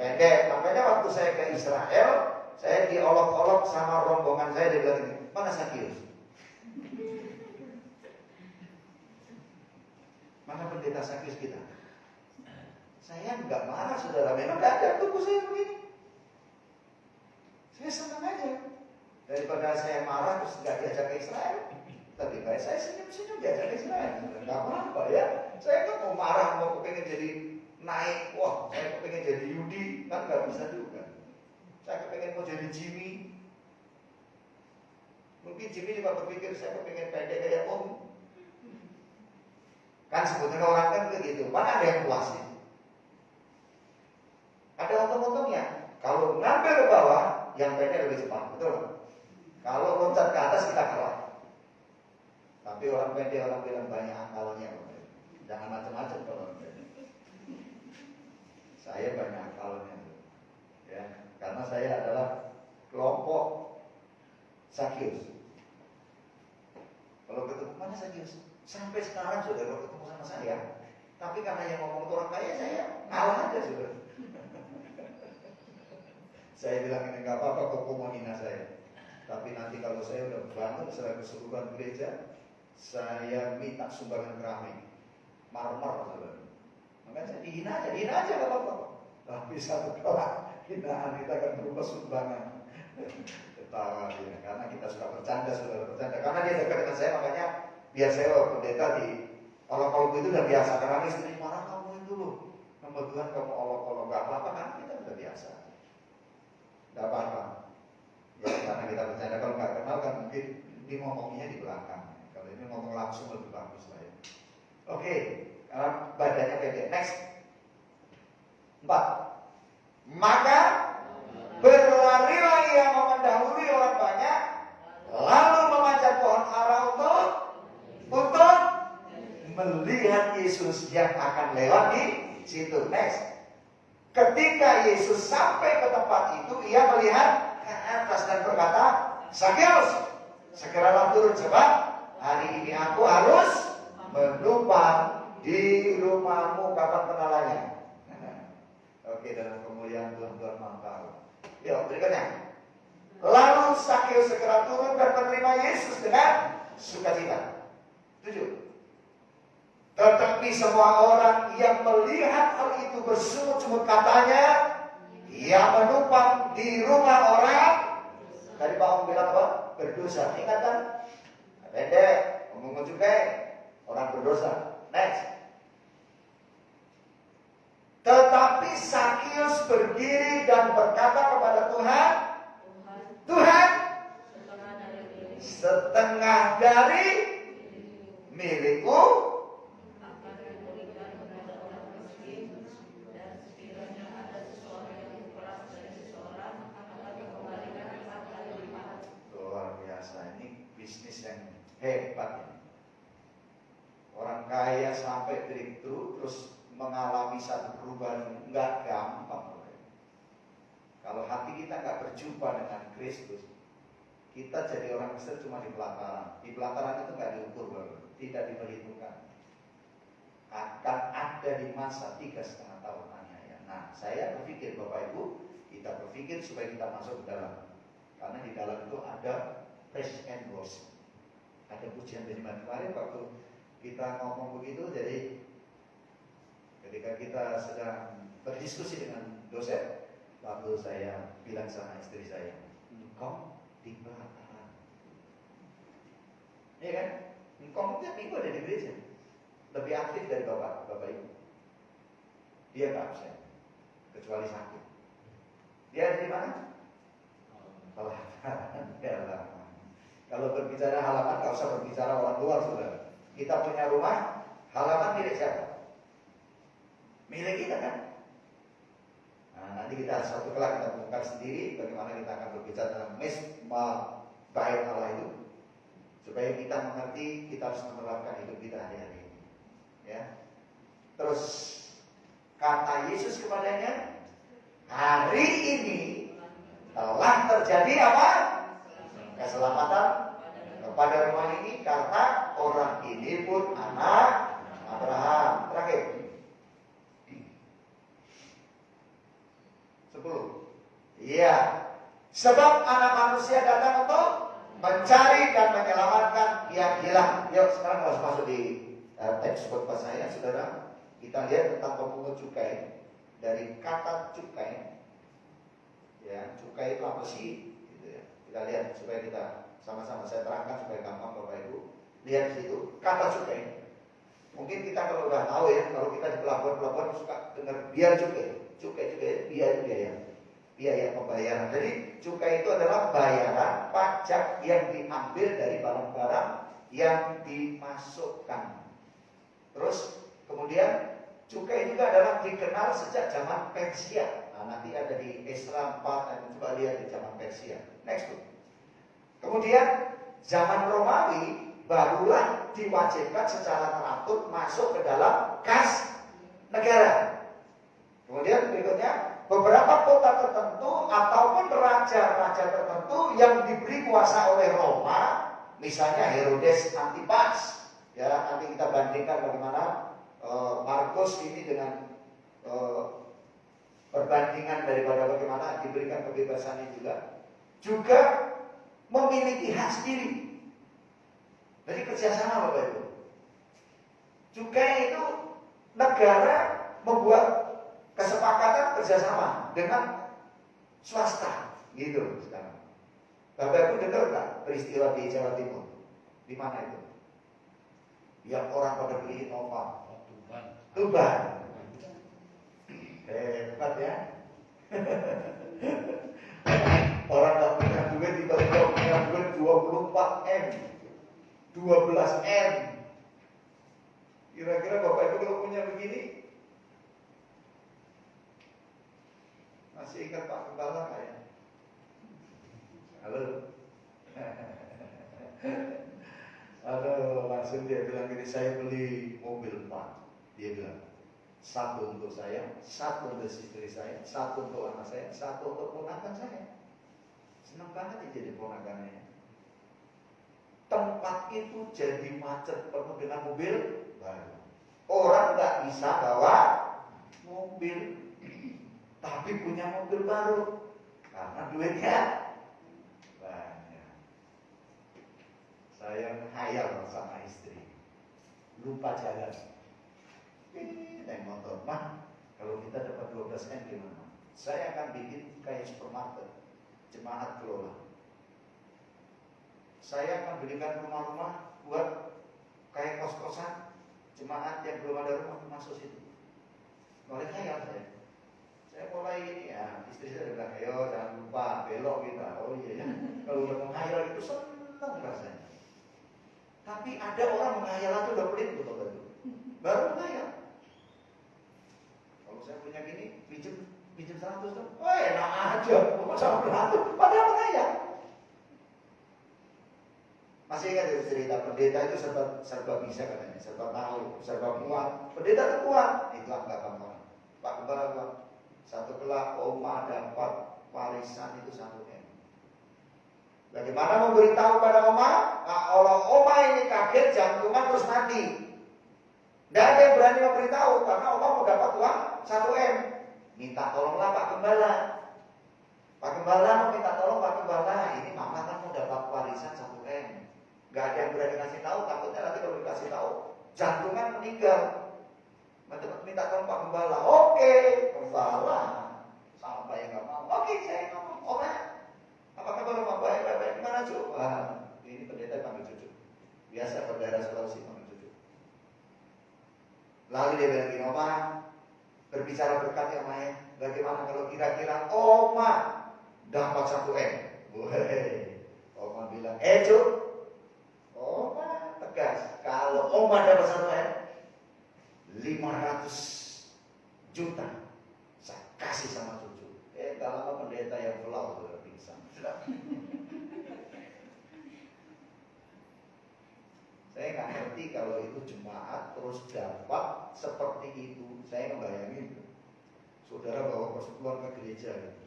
pendek. Makanya waktu saya ke Israel, saya diolok-olok sama rombongan saya, dia bilang ini, mana Sakyus? Mana pendeta Sakyus kita? Saya nggak marah saudara, memang nggak ada tubuh saya begini. Saya senang aja. Daripada saya marah terus nggak diajak ke Israel, lebih baik saya senyum-senyum diajak ke Israel. Nggak apa-apa ya. Saya nggak mau marah, mau kepengen jadi naik. Wah, saya kepengen jadi Yudi, kan nggak bisa juga. Saya kepengen mau jadi Jimmy. Mungkin Jimmy juga berpikir saya kepengen pendek kayak Om. Kan sebetulnya orang kan begitu. Mana ada yang puas nih? Ada untung-untungnya. Kalau ngambil ke bawah, yang pendek lebih cepat, betul? Kalau loncat ke atas kita kalah. Tapi orang pendek orang bilang banyak akalnya. Jangan macam-macam kalau orang pendek. Saya banyak akalnya, ya. Karena saya adalah kelompok Sakyus. Kalau ketemu mana Sakyus? Sampai sekarang sudah ketemu sama saya. Tapi karena yang ngomong orang kaya, saya kalah aja sudah. Saya bilang ini nggak apa-apa kok mau hina saya. Tapi nanti kalau saya udah bangun secara keseluruhan gereja, saya minta sumbangan keramik, marmer, saudara. Makanya saya dihina aja nggak apa-apa. Tapi satu kali hinaan kita akan berubah sumbangan. Ketawa dia, karena kita suka bercanda, saudara bercanda. Karena dia dekat dengan saya, makanya biar saya pendeta di olok-olok itu udah biasa. Karena istri marah kamu itu loh, nama Tuhan kamu olok-olok nggak apa-apa kan? Kita udah biasa. Gak apa-apa. Ya karena kita bercanda, kalau nggak kenal kan mungkin ini ngomongnya di belakang. Kalau ini ngomong langsung lebih bagus lah ya. Oke, karena badannya pendek. Next. 4. Maka berlarilah ia mendahului orang banyak, lalu memanjat pohon ara untuk melihat Yesus yang akan lewat di situ. Next. Ketika Yesus sampai ke tempat itu, ia melihat ke atas dan berkata, Sakyus, segeralah turun sebab hari ini aku harus menumpang di rumahmu. Kapan kenalannya? Oke, dalam kemuliaan Tuhan mantap. Yuk, berikutnya. Lalu Sakyus segera turun dan menerima Yesus dengan sukacita. 7. Tetapi semua orang yang melihat hal itu bersungut-sungut katanya, ia menumpang di rumah orang. Tadi Pak Om bilang apa? Berdosa. Ingat kan? Pendek, pemungut cukai, orang berdosa. Next. Tetapi Sakyus berdiri dan berkata kepada Tuhan, Tuhan, setengah dari milikku. Luar biasa, ini bisnis yang hebat ini. Orang kaya sampai breakthrough terus mengalami satu perubahan nggak gampang. Kalau hati kita nggak berjumpa dengan Kristus, kita jadi orang Kristen cuma di pelataran. Di pelataran itu nggak diukur, tidak diperhitungkan. Akan ada di masa 3,5 tahun aniaya. Nah, saya berpikir Bapak Ibu, kita berpikir supaya kita masuk ke dalam. Karena di dalam itu ada praise and worship. Ada pujian dari kemarin waktu kita ngomong begitu, jadi ketika kita sedang berdiskusi dengan dosen, lalu saya bilang sama istri saya, engkau di pelataran. Iya kan? Engkau tiap minggu ada di gereja. Lebih aktif dari Bapak Ibu. Dia nggak absen, kecuali sakit. Dia ada di mana? Pelataran. Kalau berbicara halaman, nggak usah berbicara orang luar, saudara. Kita punya rumah, halaman milik siapa? Milik kita kan? Nah, nanti kita satu kelak kita bongkar sendiri bagaimana kita akan berbicara tentang mesma bait Allah itu, supaya kita mengerti kita harus menerapkan hidup kita hari-hari ini. Ya. Terus kata Yesus kepadanya, hari ini telah terjadi apa? Keselamatan kepada rumah ini karena orang ini pun anak Abraham. Terakhir 10. Iya. Sebab anak manusia datang untuk mencari dan menyelamatkan yang hilang. Yuk sekarang harus masuk di teks khotbah saya, saudara. Kita lihat tentang pemungut cukai. Dari kata cukai, ya, cukai itu apa sih? Gitu ya. Kita lihat supaya kita sama-sama saya terangkan supaya gampang Bapak Ibu. Lihat di situ kata cukai. Mungkin kita kalau udah tahu ya, kalau kita di pelabuhan suka dengar biaya cukai. Cukai biaya pembayaran. Jadi cukai itu adalah bayaran pajak yang diambil dari barang-barang yang dimasukkan. Terus kemudian cukai juga adalah dikenal sejak zaman Persia. Nah, nanti ada di Esra 4 dan coba lihat di zaman Persia. Next book. Kemudian zaman Romawi barulah diwajibkan secara teratur masuk ke dalam kas negara. Kemudian berikutnya beberapa kota tertentu ataupun raja-raja tertentu yang diberi kuasa oleh Roma, misalnya Herodes Antipas. Ya, nanti kita bandingkan bagaimana Markus ini dengan perbandingan daripada bagaimana diberikan kebebasannya juga memiliki hak sendiri. Jadi kerjasama Bapak Ibu. Cukai itu negara membuat kesepakatan kerjasama dengan swasta, gitu sekarang. Bapak Ibu dengar nggak peristiwa di Jawa Timur? Di mana itu? Yang orang pada beli Innova. Tuban. Hebat ya. Orang nggak punya duit tiba-tiba punya duit 24M, 12M. Kira-kira Bapak Ibu kalau punya begini masih ingat Pak Kepala nggak ya? Halo. Halo, langsung dia bilang gini, saya beli mobil Pak. Dia bilang, satu untuk saya, satu untuk istri saya, satu untuk anak saya, satu untuk ponakan saya. Senang banget dia jadi ponakannya. Tempat itu jadi macet penuh dengan mobil baru. Orang nggak bisa bawa mobil, tapi punya mobil baru karena duitnya banyak. Saya menghayal sama istri, lupa jalan. Naik motor, Mah, kalau kita dapat 12M gimana? Saya akan bikin kayak supermarket, jemaat kelola. Saya akan berikan rumah-rumah buat kayak kos-kosan, jemaat yang belum ada rumah masuk situ. Mulai khayal saya. Saya mulai ini ya, istri saya bilang, ayo jangan lupa belok kita. Oh iya ya, kalau udah menghayal itu senang seneng rasanya. Tapi ada orang menghayal itu udah pelit tuh Bapak Ibu. Baru menghayal. Kalau saya punya gini, pinjam 100 dong. Oh enak aja, mau sama berantem. Padahal menghayal. Masih ingat ya cerita pendeta itu serba bisa katanya, serba tahu, serba kuat. Pendeta itu kuat, itu anggapan orang. Pak Gembala, satu kelak oma dapat warisan itu 1 M. Bagaimana memberitahu pada oma? Nah, kalau oma ini kaget jantungan terus mati. Tidak ada yang berani memberitahu karena oma mau dapat uang 1 M. Minta tolonglah Pak Gembala. Pak Gembala mau minta tolong Pak Gembala. Ini mama kan mau dapat warisan 1 M. Gak ada yang berani kasih tahu, takutnya nanti kalau dikasih tahu jantungan meninggal. Minta tolong Pak Gembala. Oke, Gembala. Sampai nggak mau. Oke, saya ngomong. Oke. Apa kabar Pak? Baik. Gimana cu? Wah, ini pendeta panggil cucu. Biasa berdarah Sulawesi panggil cucu. Lalu dia bilang gini, Oma, berbicara berkat ya Oma ya. Bagaimana kalau kira-kira Oma dapat 1 M? Woi, Oma bilang, cu, Oma tegas. Kalau Oma dapat 1 M, 500 juta saya kasih sama cucu. Kalau pendeta yang pelau sudah pingsan. Saya nggak ngerti kalau itu jemaat terus dapat seperti itu. Saya ngebayangin saudara bawa persekutuan ke gereja gitu.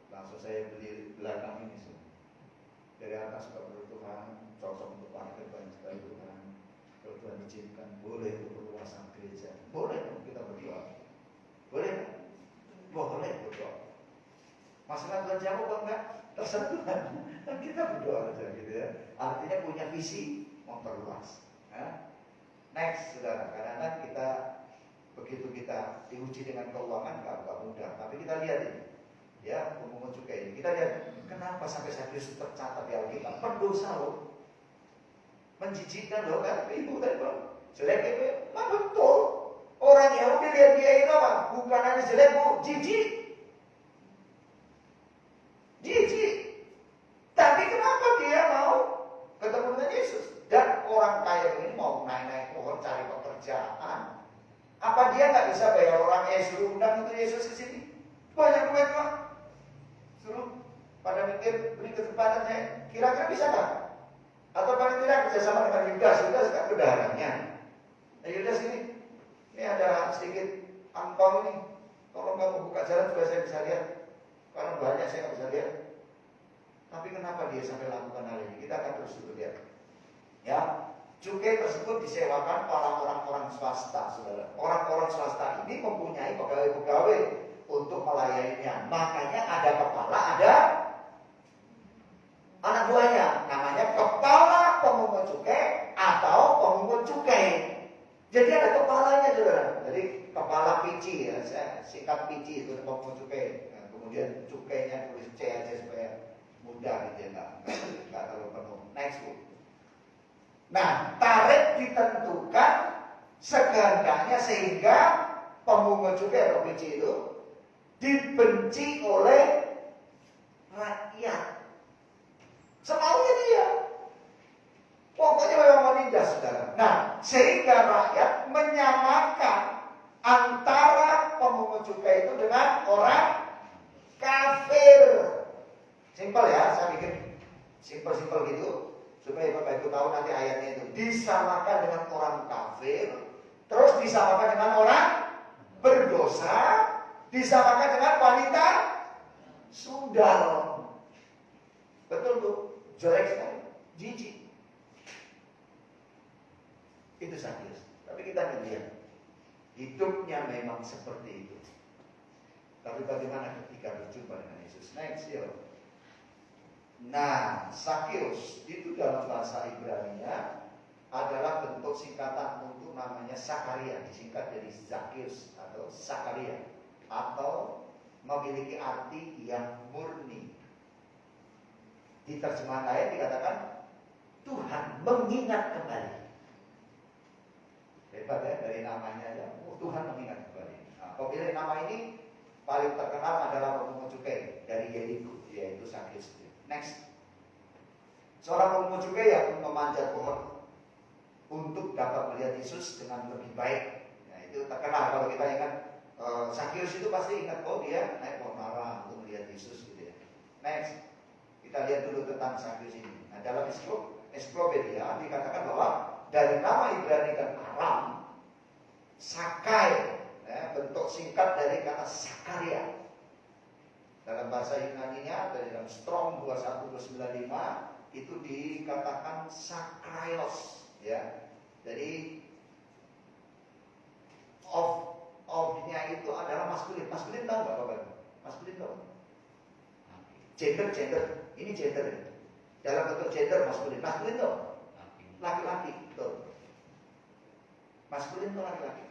Langsung saya beli belakang ini semua. Dari atas ke Tuhan, cocok untuk parkir banyak sekali Tuhan. Kalau Tuhan izinkan, boleh untuk perluasan gereja. Boleh kita berdoa. Boleh? Boleh berdoa. Masalah Tuhan jawab apa enggak? Terserah Tuhan. Kita berdoa aja gitu ya. Artinya punya visi memperluas. Next, saudara. Karena kita begitu kita diuji dengan keuangan nggak mudah. Tapi kita lihat ini, ya pemungut cukai ini. Kita lihat kenapa sampai Zakheus tercatat di Alkitab. Pendosa loh, menjijikkan loh kan? Ibu tadi bang, jelek itu, mah betul. Orang Yahudi lihat dia itu apa? Bukan hanya jelek bu, jijik. Tapi kenapa dia mau ketemu dengan Yesus? Dan orang kaya ini mau naik-naik pohon cari pekerjaan. Apa dia nggak bisa bayar orang suruh undang untuk Yesus ke sini? Banyak duit pak. Suruh pada mikir beri kesempatan saya. Kira-kira bisa nggak? Atau paling tidak kerjasama dengan Yudas. Yudas kan bendaharanya. Nah Yudas ini ada sedikit angpau nih. Kalau nggak mau buka jalan juga saya bisa lihat. Karena banyak saya nggak bisa lihat. Tapi kenapa dia sampai lakukan hal ini? Kita akan terus dulu lihat. Ya, cukai tersebut disewakan para orang-orang swasta, saudara. Orang-orang swasta ini mempunyai pegawai-pegawai untuk melayaninya. Makanya ada kepala, ada anak buahnya. Namanya kepala pemungut cukai atau pemungut cukai. Jadi ada kepalanya, saudara. Jadi kepala PC ya, saya singkat PC itu pemungut cukai. Nah, kemudian cukainya tulis C aja supaya mudah gitu ya, nggak terlalu penuh. Next bu. Nah, tarif ditentukan sekehendaknya sehingga pemungut cukai atau PC itu dibenci oleh rakyat. Semaunya dia. Pokoknya memang menindas, saudara. Nah, sehingga rakyat menyamakan antara pemungut cukai itu dengan orang kafir. Simpel ya, saya bikin simpel-simpel gitu supaya Bapak Ibu tahu nanti ayatnya itu disamakan dengan orang kafir, terus disamakan dengan orang berdosa, disamakan dengan wanita sundal. Betul tuh, jelek sekali, jijik. Itu Zakheus. Tapi kita lihat hidupnya memang seperti itu. Tapi bagaimana ketika berjumpa dengan Yesus? Next, yuk. Nah, Zakheus itu dalam bahasa Ibrani-nya adalah bentuk singkatan untuk namanya Zakaria, disingkat jadi Zakheus atau Zakaria, atau memiliki arti yang murni. Di terjemahan ayat dikatakan Tuhan mengingat kembali. Hebat ya, dari namanya aja, Tuhan mengingat kembali. Nah, pemilihan nama ini paling terkenal adalah pemungut cukai dari Yeriko, yaitu Zakheus. Next. Seorang pemungut cukai yang memanjat pohon untuk dapat melihat Yesus dengan lebih baik. Nah, itu terkenal kalau kita ingat Sakyus itu pasti ingat, oh dia naik pohon ara untuk melihat Yesus gitu ya. Next. Kita lihat dulu tentang Sakyus ini. Nah, dalam ensiklopedia dikatakan bahwa dari nama Ibrani dan Aram, Sakai, ya, bentuk singkat dari kata Sakaria. Dalam bahasa Yunani-nya, dalam Strong 21295 itu dikatakan Sakraios, ya. Jadi of-nya itu adalah maskulin. Maskulin tahu nggak Bapak? Maskulin tahu? Gender, ini gender. Dalam bentuk gender maskulin. Maskulin tahu? Laki-laki, betul. Maskulin itu laki-laki.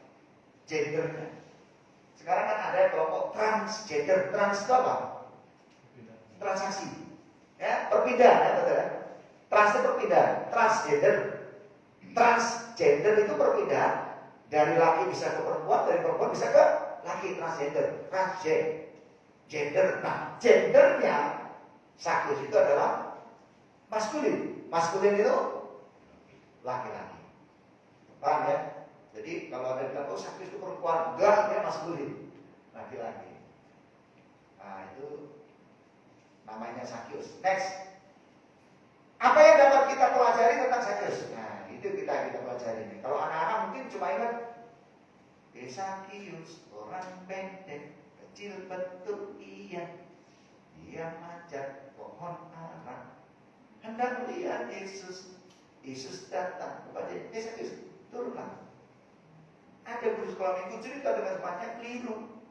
Gendernya. Sekarang kan ada kelompok transgender. Trans itu apa? Transaksi. Ya, perpindahan ya, betul ya? Trans itu perpindahan. Transgender itu perpindahan. Dari laki bisa ke perempuan, dari perempuan bisa ke laki. Transgender. Nah, gendernya Sakyus itu adalah maskulin. Maskulin itu laki-laki. Paham ya? Jadi kalau ada bilang, oh Sakyus itu perempuan, enggak, dia maskulin, laki-laki. Nah itu namanya Sakyus. Next. Apa yang dapat kita pelajari tentang Sakyus? Nah itu kita pelajari. Kalau anak-anak mungkin cuma ingat, Sakyus orang pendek, kecil betul iya, dia manjat pohon ara, hendak melihat Yesus. Yesus datang kepada Sakyus, turunlah. Ada guru sekolah minggu cerita dengan banyak keliru.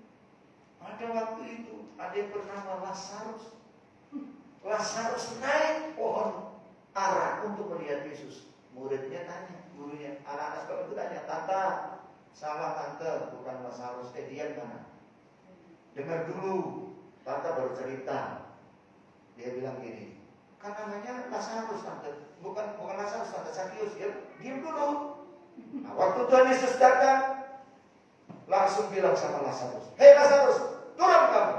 Ada waktu itu ada yang bernama Lazarus. Lazarus naik pohon ara untuk melihat Yesus. Muridnya tanya, gurunya, anak-anak sekolah itu tanya, tante, salah tante, bukan Lazarus. Dia mana? Dengar dulu, tante baru cerita. Dia bilang gini, kan namanya Lazarus tante, bukan Lazarus tante, Sakyus. Dia diam dulu. Nah, waktu Tuhan Yesus datang, langsung bilang sama Lazarus, hei Lazarus, turun kamu.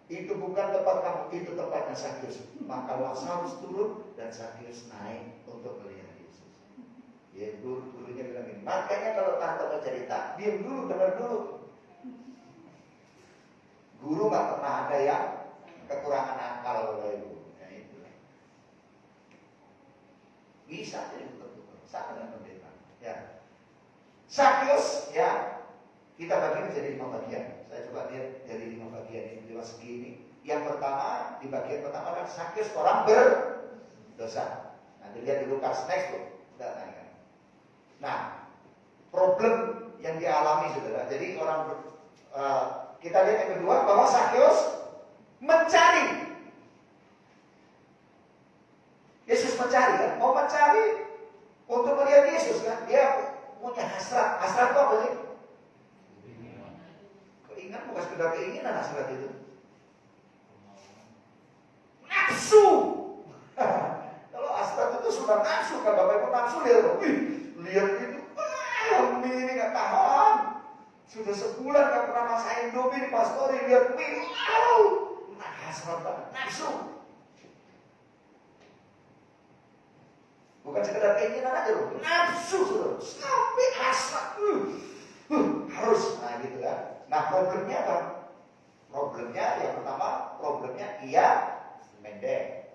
Itu bukan tempat kamu, itu tempatnya Sakyus. Maka Lazarus turun dan Sakyus naik untuk melihat Yesus. Ya, gurunya bilang ini. Makanya kalau tante mau cerita, diam dulu, dengar dulu. Guru nggak pernah ada yang kekurangan akal Bapak Ibu. Ya, itu. Bisa jadi betul-betul sama dengan pendeta. Ya. Sakyus, ya, kita bagi menjadi 5 bagian. Saya coba lihat dari 5 bagian ini, 5 segi ini. Yang pertama, di bagian pertama adalah Sakyus orang berdosa. Nanti lihat di Lukas next tuh. Nah, problem yang dialami saudara. Jadi kita lihat yang kedua bahwa Sakyus mencari. Yesus mencari kan? Mau mencari untuk melihat Yesus kan? Dia punya hasrat. Hasrat itu apa sih? Keinginan, bukan sekedar keinginan hasrat itu. Nafsu. Kalau hasrat itu sudah nafsu kan Bapak Ibu, nafsu lihat, lihat itu, ini nggak tahan. Sudah sebulan nggak pernah masakin Indomie di pastori, lihat mie, nah hasrat banget, nafsu. Bukan sekedar keinginan aja loh, nafsu sudah sampai hasrat, harus, nah gitu kan. Nah problemnya apa? Problemnya yang pertama, problemnya ia pendek.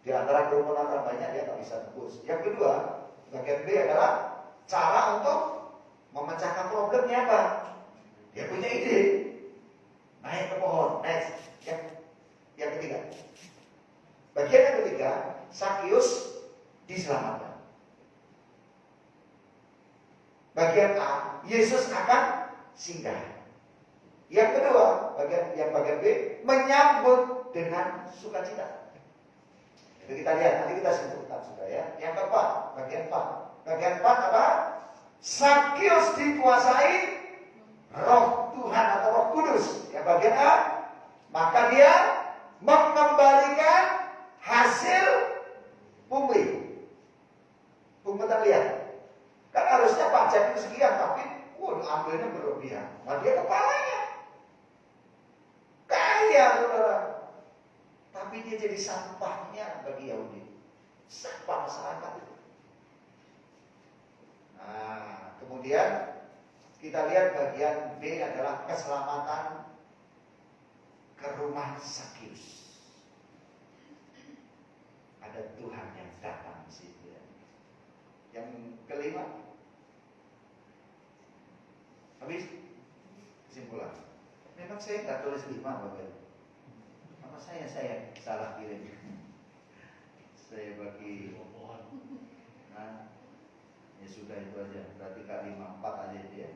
Di antara kerumunan orang banyak dia tak bisa tembus. Yang kedua, bagian B adalah cara untuk memecahkan problemnya apa? Dia punya ide, naik ke pohon. Next, yang ketiga. Bagian yang ketiga, Sakyus diselamatkan. Bagian A, Yesus akan singgah. Yang kedua, bagian B, menyambut dengan sukacita. Itu kita lihat, nanti kita sebutkan sudah ya. Yang keempat, bagian 4. Bagian 4 apa? Sakyus dikuasai Roh Tuhan atau Roh Kudus. Yang bagian A, maka dia mengembalikan hasil pungli. Pungutan lihat. Kan harusnya pajak itu sekian, tapi ambilnya berlebihan. Nah dia kepalanya kaya saudara. Tapi dia jadi sampahnya bagi Yahudi. Sampah masyarakat itu. Nah, kemudian kita lihat bagian B adalah keselamatan ke rumah Sakius. Ada Tuhan yang datang di situ. Yang kelima, habis kesimpulan. Memang saya nggak tulis 5 Bapak. Apa saya salah kirim? Saya bagi. Nah, ya sudah itu aja. Berarti kali 5, 4 aja itu ya.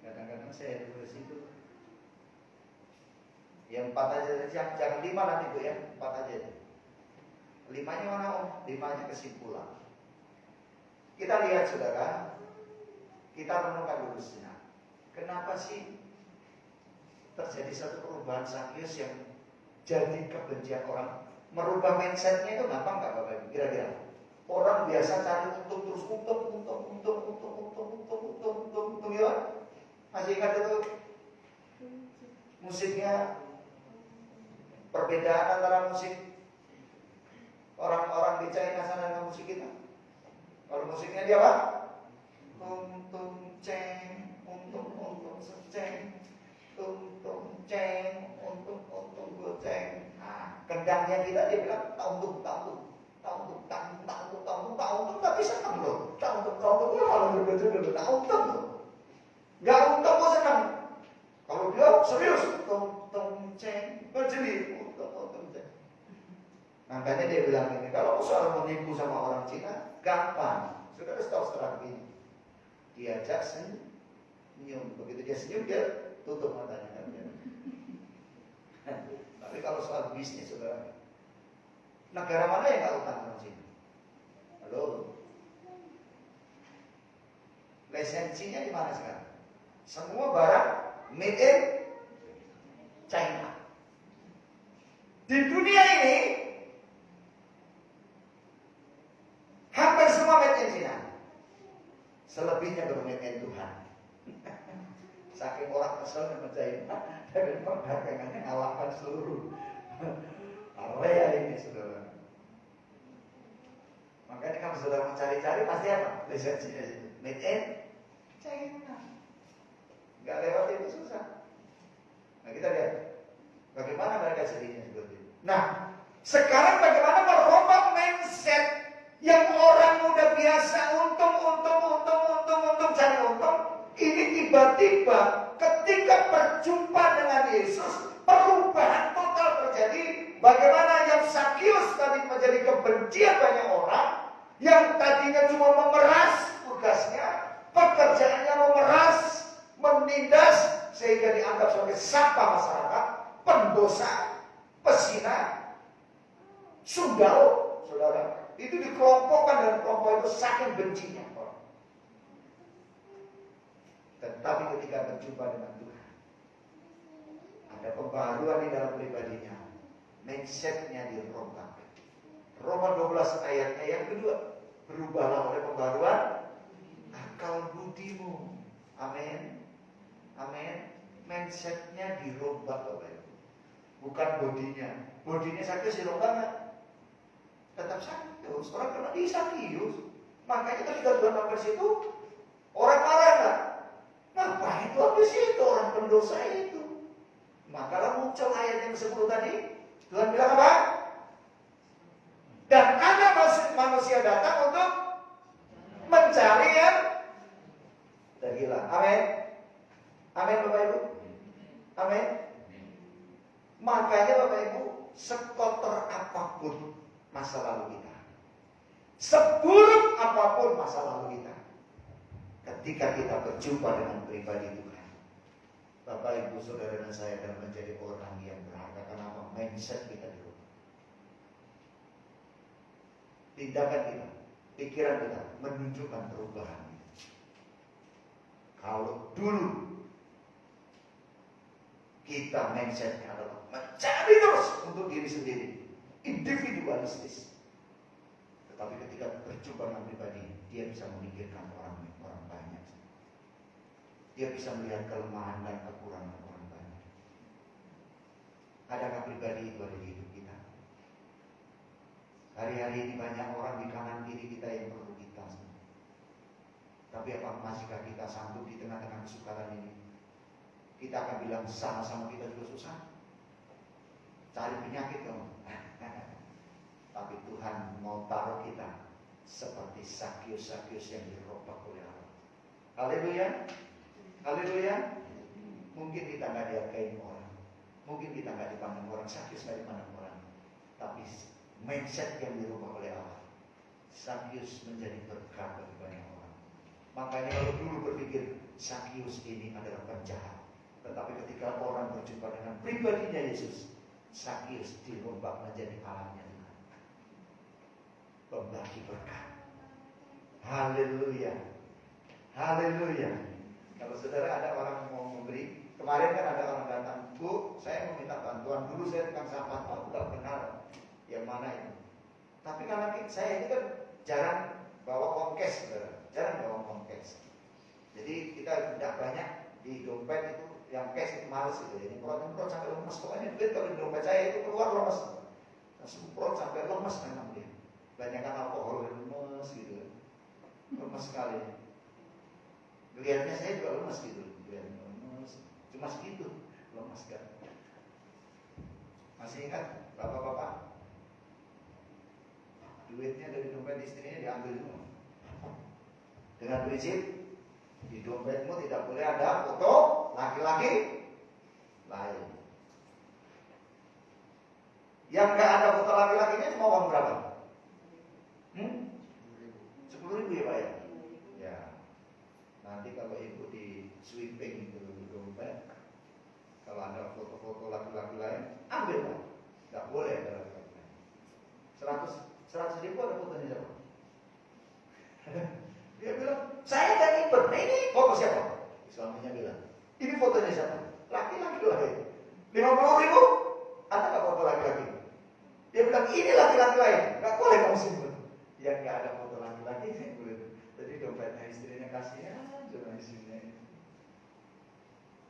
Kadang-kadang saya tulis itu. Yang 4 aja, jangan 5 nanti Bu ya, 4 aja. 5-nya mana Om? 5-nya kesimpulan. Kita lihat saudara, kita renungkan dulu sejenak. Kenapa sih terjadi satu perubahan Sakius yang jadi kebencian orang? Merubah mindsetnya itu gampang nggak Bapak Ibu? Kira-kira orang biasa cari untung terus untung ya. Masih ingat itu musiknya? Perbedaan antara musik orang-orang di China sana dengan musik kita. Kalau musiknya dia apa? Untung ceng, untung seceng, untung ceng, untung goceng. Nah, kendangnya kita dia bilang tauntung, tapi senang loh. Tauntung ya kalau berbeda tauntung loh. Gak untung kok senang. Kalau dia serius, untung ceng, berjeli, untung ceng. Makanya dia bilang ini, kalau soal menipu sama orang Cina, gampang. Saudara tahu strategi. Diajak senyum. Begitu dia senyum, dia tutup matanya. Tapi kalau soal bisnis, saudara, negara mana yang gak utang orang Cina? Halo? Lisensinya di mana sekarang? Semua barang made in China. Di dunia ini hampir semua made in China. Selebihnya baru made in Tuhan. Saking orang kesel sama China, dari perdagangannya ngalahkan seluruh area ini, saudara. Makanya kalau saudara mau cari-cari pasti apa? Lisensinya made in China. Gak lewat itu susah. Nah kita lihat bagaimana mereka jadinya seperti itu. Nah sekarang bagaimana merubah mindset yang orang udah biasa untung cari untung. Ini tiba-tiba ketika berjumpa dengan Yesus, perubahan total terjadi. Bagaimana yang Sakius tadi menjadi kebencian banyak orang, yang tadinya cuma memeras tugasnya, pekerjaannya memeras, menindas, sehingga dianggap sebagai sampah masyarakat, pendosa, pesina, sundal, saudara. Itu dikelompokkan dan kelompok itu saking bencinya orang. Tetapi ketika berjumpa dengan Tuhan, ada pembaharuan di dalam pribadinya, mindsetnya dirubah. Roma 12 ayatnya yang kedua, berubahlah oleh pembaharuan akal budimu. Amin. Amin. Mindsetnya dirubah Bapak Ibu. Bukan bodinya. Bodinya Sakius dirubah nggak? Tetap Sakius. Orang kena di Sakius. Makanya ketika Tuhan sampai situ, orang marah nggak? Ngapain Tuhan di situ? Orang pendosa itu. Maka muncul ayat yang ke-10 tadi. Tuhan bilang apa? Dan anak manusia datang untuk mencari yang terhilang. Amin. Amin Bapak Ibu. Amin. Makanya Bapak Ibu, sekotor apapun masa lalu kita, seburuk apapun masa lalu kita, ketika kita berjumpa dengan pribadi Tuhan, Bapak Ibu Saudara dan saya akan menjadi orang yang berharga. Karena mindset kita dirubah. Tindakan kita, pikiran kita menunjukkan perubahan. Kalau dulu kita mindsetnya adalah mencari terus untuk diri sendiri, individualistis. Tetapi ketika berjumpa dengan pribadi, dia bisa memikirkan orang banyak. Dia bisa melihat kelemahan dan kekurangan orang banyak. Adakah pribadi itu ada di hidup kita? Hari-hari ini banyak orang di kanan kiri kita yang perlu kita. Tapi apa masihkah kita sanggup di tengah-tengah kesukaran ini? Kita akan bilang sama-sama kita juga susah. Cari penyakit dong. Tapi Tuhan mau taruh kita seperti Sakyus yang diropak oleh Allah. Haleluya. Haleluya. Mungkin kita nggak dihargai orang, mungkin kita nggak dipandang orang, Sakyus nggak dipandang orang, tapi mindset yang dirubah oleh Allah, Sakyus menjadi berkat bagi banyak orang. Makanya kalau dulu berpikir Sakyus ini adalah penjahat, tetapi ketika orang berjumpa dengan pribadinya Yesus, Sakyus dirubah menjadi alatnya Tuhan, pembagi berkat. Haleluya. Haleluya. Kalau saudara ada orang mau memberi, kemarin kan ada orang datang, Bu, saya mau minta bantuan. Dulu saya tukang sampah, aku nggak kenal yang mana itu. Tapi karena saya ini kan jarang bawa uang cash, saudara, jarang bawa uang cash. Jadi kita tidak banyak di dompet itu, yang cash itu males gitu. Jadi semprot sampai lemes. Pokoknya duit kalau di dompet saya itu keluar lemes. Semprot sampai lemes memang dia. Banyak kan alkohol lemes gitu, lemes sekali. Lihatnya saya juga lemes gitu, lemes, cuma segitu, lemes kan. Masih ingat bapak-bapak? Duitnya dari dompet istrinya diambil semua. Dengan prinsip di dompetmu tidak boleh ada foto laki-laki lain. Yang nggak ada foto laki-lakinya cuma uang berapa? 10.000 ya Pak ya? Ya. Nanti kalau ibu di sweeping itu di dompet, kalau ada foto-foto laki-laki lain, ambil Pak. Nggak boleh ada laki-laki lain. 100.000 ada fotonya siapa? Dia bilang, saya dan ibu, ini foto siapa? Suaminya bilang, ini fotonya siapa? Laki-laki lain. 50.000, ada nggak foto laki-laki? Dia bilang, ini laki-laki lain, nggak boleh kamu simpan. Yang nggak ada foto laki-laki, boleh. Jadi dompetnya istrinya kasihan, cuma istrinya ini.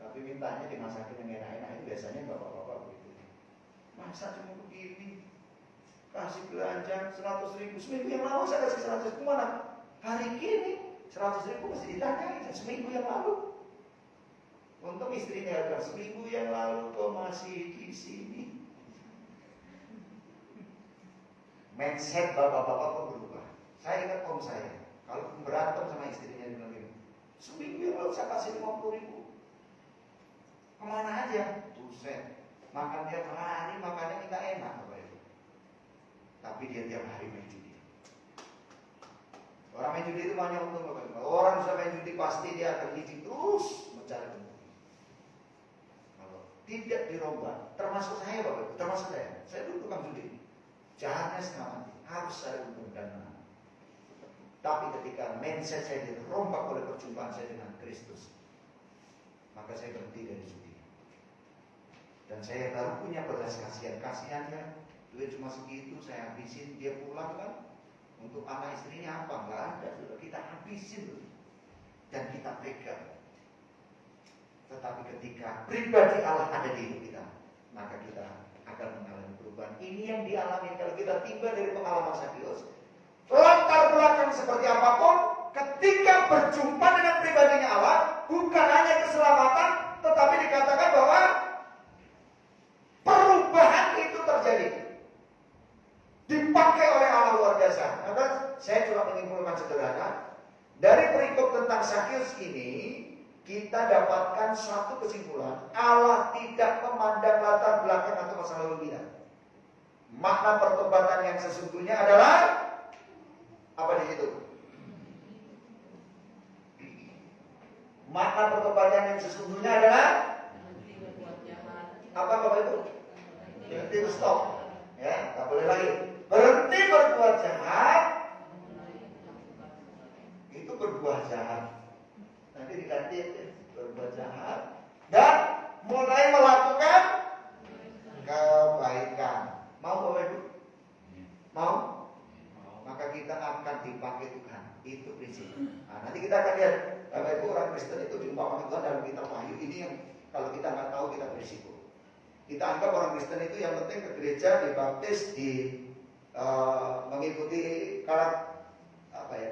Tapi mintanya dimasakin yang enak-enak, itu biasanya bapak-bapak begitu. Masa cuma begini? Kasih belanja 100.000, seminggu yang lalu saya kasih 100.000 kemana? Hari ini 100.000 mesti ditanyain, seminggu yang lalu. Untung istrinya bilang, seminggu yang lalu kau masih di sini. Mindset bapak-bapak kok berubah. Saya ingat om saya, kalau berantem sama istrinya dia bilang gini, seminggu yang lalu saya kasih 50.000. Kemana aja? Buset, makan tiap hari, makannya kita enak apa itu. Tapi dia tiap hari main judi. Orang main judi itu banyak untung Bapak. Kalau orang bisa main judi pasti dia akan licik terus mencari untung. Kalau tidak dirombak, termasuk saya Bapak, termasuk saya dulu tukang judi. Jahatnya setengah mati, harus cari untung dan menang. Tapi ketika mindset saya dirombak oleh perjumpaan saya dengan Kristus, maka saya berhenti dari judi. Dan saya baru punya belas kasihannya, duit cuma segitu saya habisin, dia pulang kan, untuk anak istrinya apa? Enggak ada, sudah kita habisin dan kita pegang. Tetapi ketika pribadi Allah ada di hidup kita, maka kita akan mengalami perubahan. Ini yang dialami kalau kita tiba dari pengalaman Sakyus. Latar belakang seperti apapun, ketika berjumpa dengan pribadinya Allah, bukan hanya keselamatan, tetapi dikatakan bahwa perubahan itu terjadi. Dipakai oleh Allah luar biasa. Maka saya cuma menyimpulkan sederhana, dari perikop tentang Sakyus ini, kita dapatkan suatu kesimpulan, Allah tidak memandang latar belakang atau masa lalu kita. Makna pertobatan yang sesungguhnya adalah apa di situ? Makna pertobatan yang sesungguhnya adalah apa Bapak Ibu? Berhenti stop, ya, tak boleh lagi. Berhenti berbuat jahat, itu berbuat jahat. Nanti diganti berbuat jahat dan mulai melakukan kebaikan. Mau Bapak Ibu? Mau? Maka kita akan dipakai Tuhan. Itu prinsip. Nah, nanti kita akan lihat Bapak Ibu, orang Kristen itu diumpamakan Tuhan dalam kitab Wahyu. Ini yang kalau kita nggak tahu kita berisiko. Kita anggap orang Kristen itu yang penting ke gereja, dibaptis, mengikuti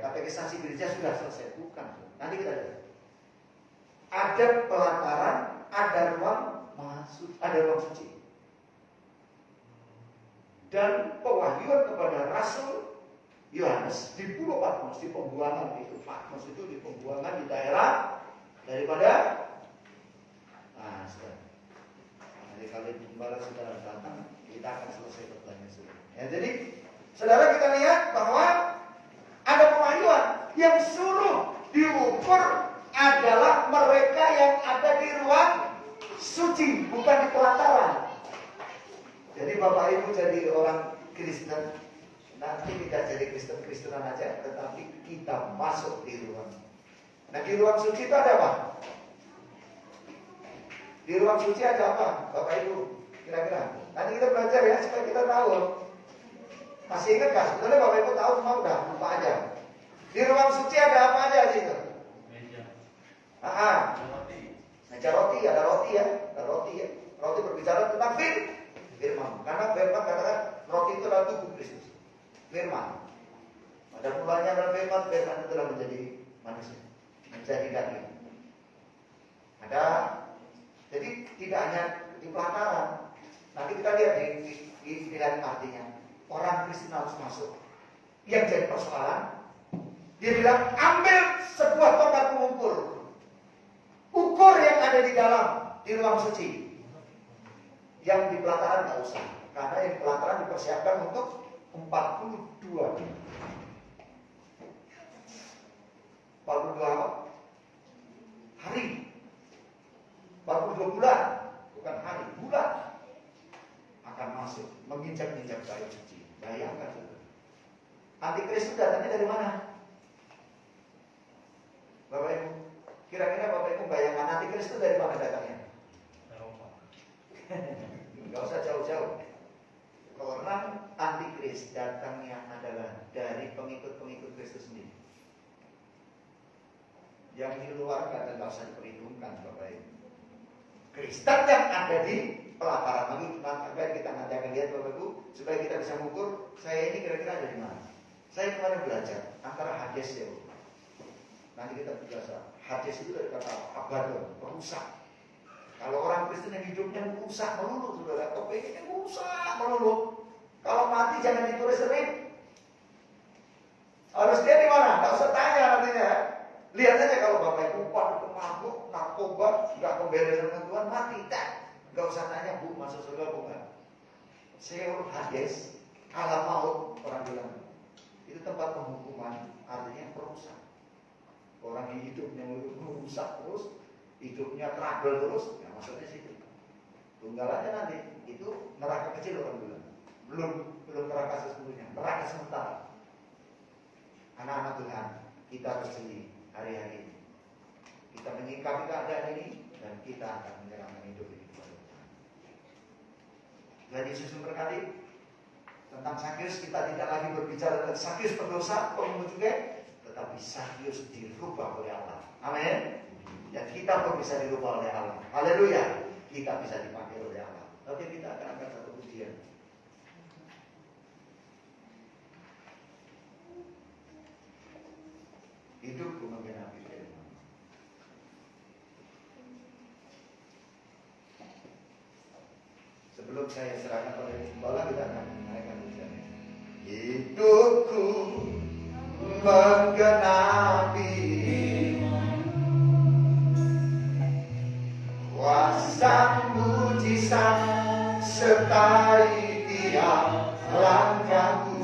katekisasi gereja sudah selesai, bukan. Nanti kita lihat. Ada pelataran, ada ruang masuk, ada ruang suci. Dan pewahyuan kepada Rasul Yohanes di Pulau Patmos, di pembuangan itu. Patmos itu di pembuangan di daerah daripada nanti kalau gembala sudah datang, kita akan selesai pertanyaan sudah. Ya, jadi saudara, kita lihat bahwa ada pewahyuan yang suruh diukur adalah mereka yang ada di ruang suci, bukan di pelataran. Jadi Bapak Ibu jadi orang Kristen, nanti tidak jadi Kristen-Kristenan aja, tetapi kita masuk di ruang. Nah, di ruang suci itu ada apa? Di ruang suci ada apa, Bapak Ibu? Kira-kira. Nanti kita belajar ya, supaya kita tahu. Masih ingat gak? Sebetulnya Bapak Ibu tahu, semua udah lupa aja. Di ruang suci ada apa aja di situ? Meja. Meja roti, ada roti ya. Ada roti ya. Roti berbicara tentang firman. Karena firman katakan roti itu adalah tubuh Kristus. Firman. Pada mulanya adalah firman itu telah menjadi manusia, menjadi daging. Ada, jadi tidak hanya di pelataran. Nanti kita lihat di lain artinya. Orang Kristen harus masuk. Yang jadi persoalan, dia bilang ambil sebuah tongkat pengukur, ukur yang ada di dalam di ruang suci. Yang di pelataran nggak usah, karena yang di pelataran dipersiapkan untuk 42 hari, 42 bulan, bukan hari, bulan akan masuk menginjak-injak kayu suci. Bayangkan, Antikristus datangnya dari mana? Bapak Ibu, kira-kira Bapak Ibu bayangkan Antikristus dari mana datangnya? Gak usah jauh-jauh. Orang Antikris datangnya adalah dari pengikut-pengikut Kristus sendiri. Yang di luar nggak usah diperhitungkan, Bapak Ibu. Kristen yang ada di pelataran lagi, kita nanti akan lihat Bapak Ibu, supaya kita bisa mengukur saya ini kira-kira ada di mana. Saya kemarin belajar antara Hades ya, nanti kita belajar. Hades itu dari kata Abaddon, merusak. Kalau orang Kristen yang hidupnya merusak melulu, saudara, kepengennya merusak melulu. Kalau mati jangan ditulis sering. Harus dia di mana? Nggak usah tanya nantinya. Lihat aja kalau Bapak Ibu mabuk, narkoba, nggak pemberes dengan Tuhan, mati tak. Nggak usah tanya, Bu, masuk surga bukan? Seol, Hades, alam maut, orang bilang. Itu tempat penghukuman, artinya perusak. Orang yang hidupnya merusak terus, hidupnya trouble terus, ya maksudnya situ. Tunggal aja nanti, itu neraka kecil orang bilang. Belum neraka sesungguhnya, neraka sementara. Anak-anak Tuhan, kita harus jeli hari-hari ini. Kita menyikapi keadaan ini dan kita akan menyerahkan hidup ini kepada Tuhan. Dan Yesus memberkati. Tentang Sakius kita tidak lagi berbicara tentang Sakius pendosa, pemungut cukai, tetapi Sakius dirubah oleh Allah. Amin. Dan kita pun bisa dirubah oleh Allah. Haleluya. Kita bisa dipakai oleh Allah. Oke, kita akan angkat satu pujian. Hidupku menggenapi firman. Sebelum saya serahkan pada gembala, kita akan menaikkan pujian. Hidupku menggenapi kuasa mujizat sertai tiap langkahku.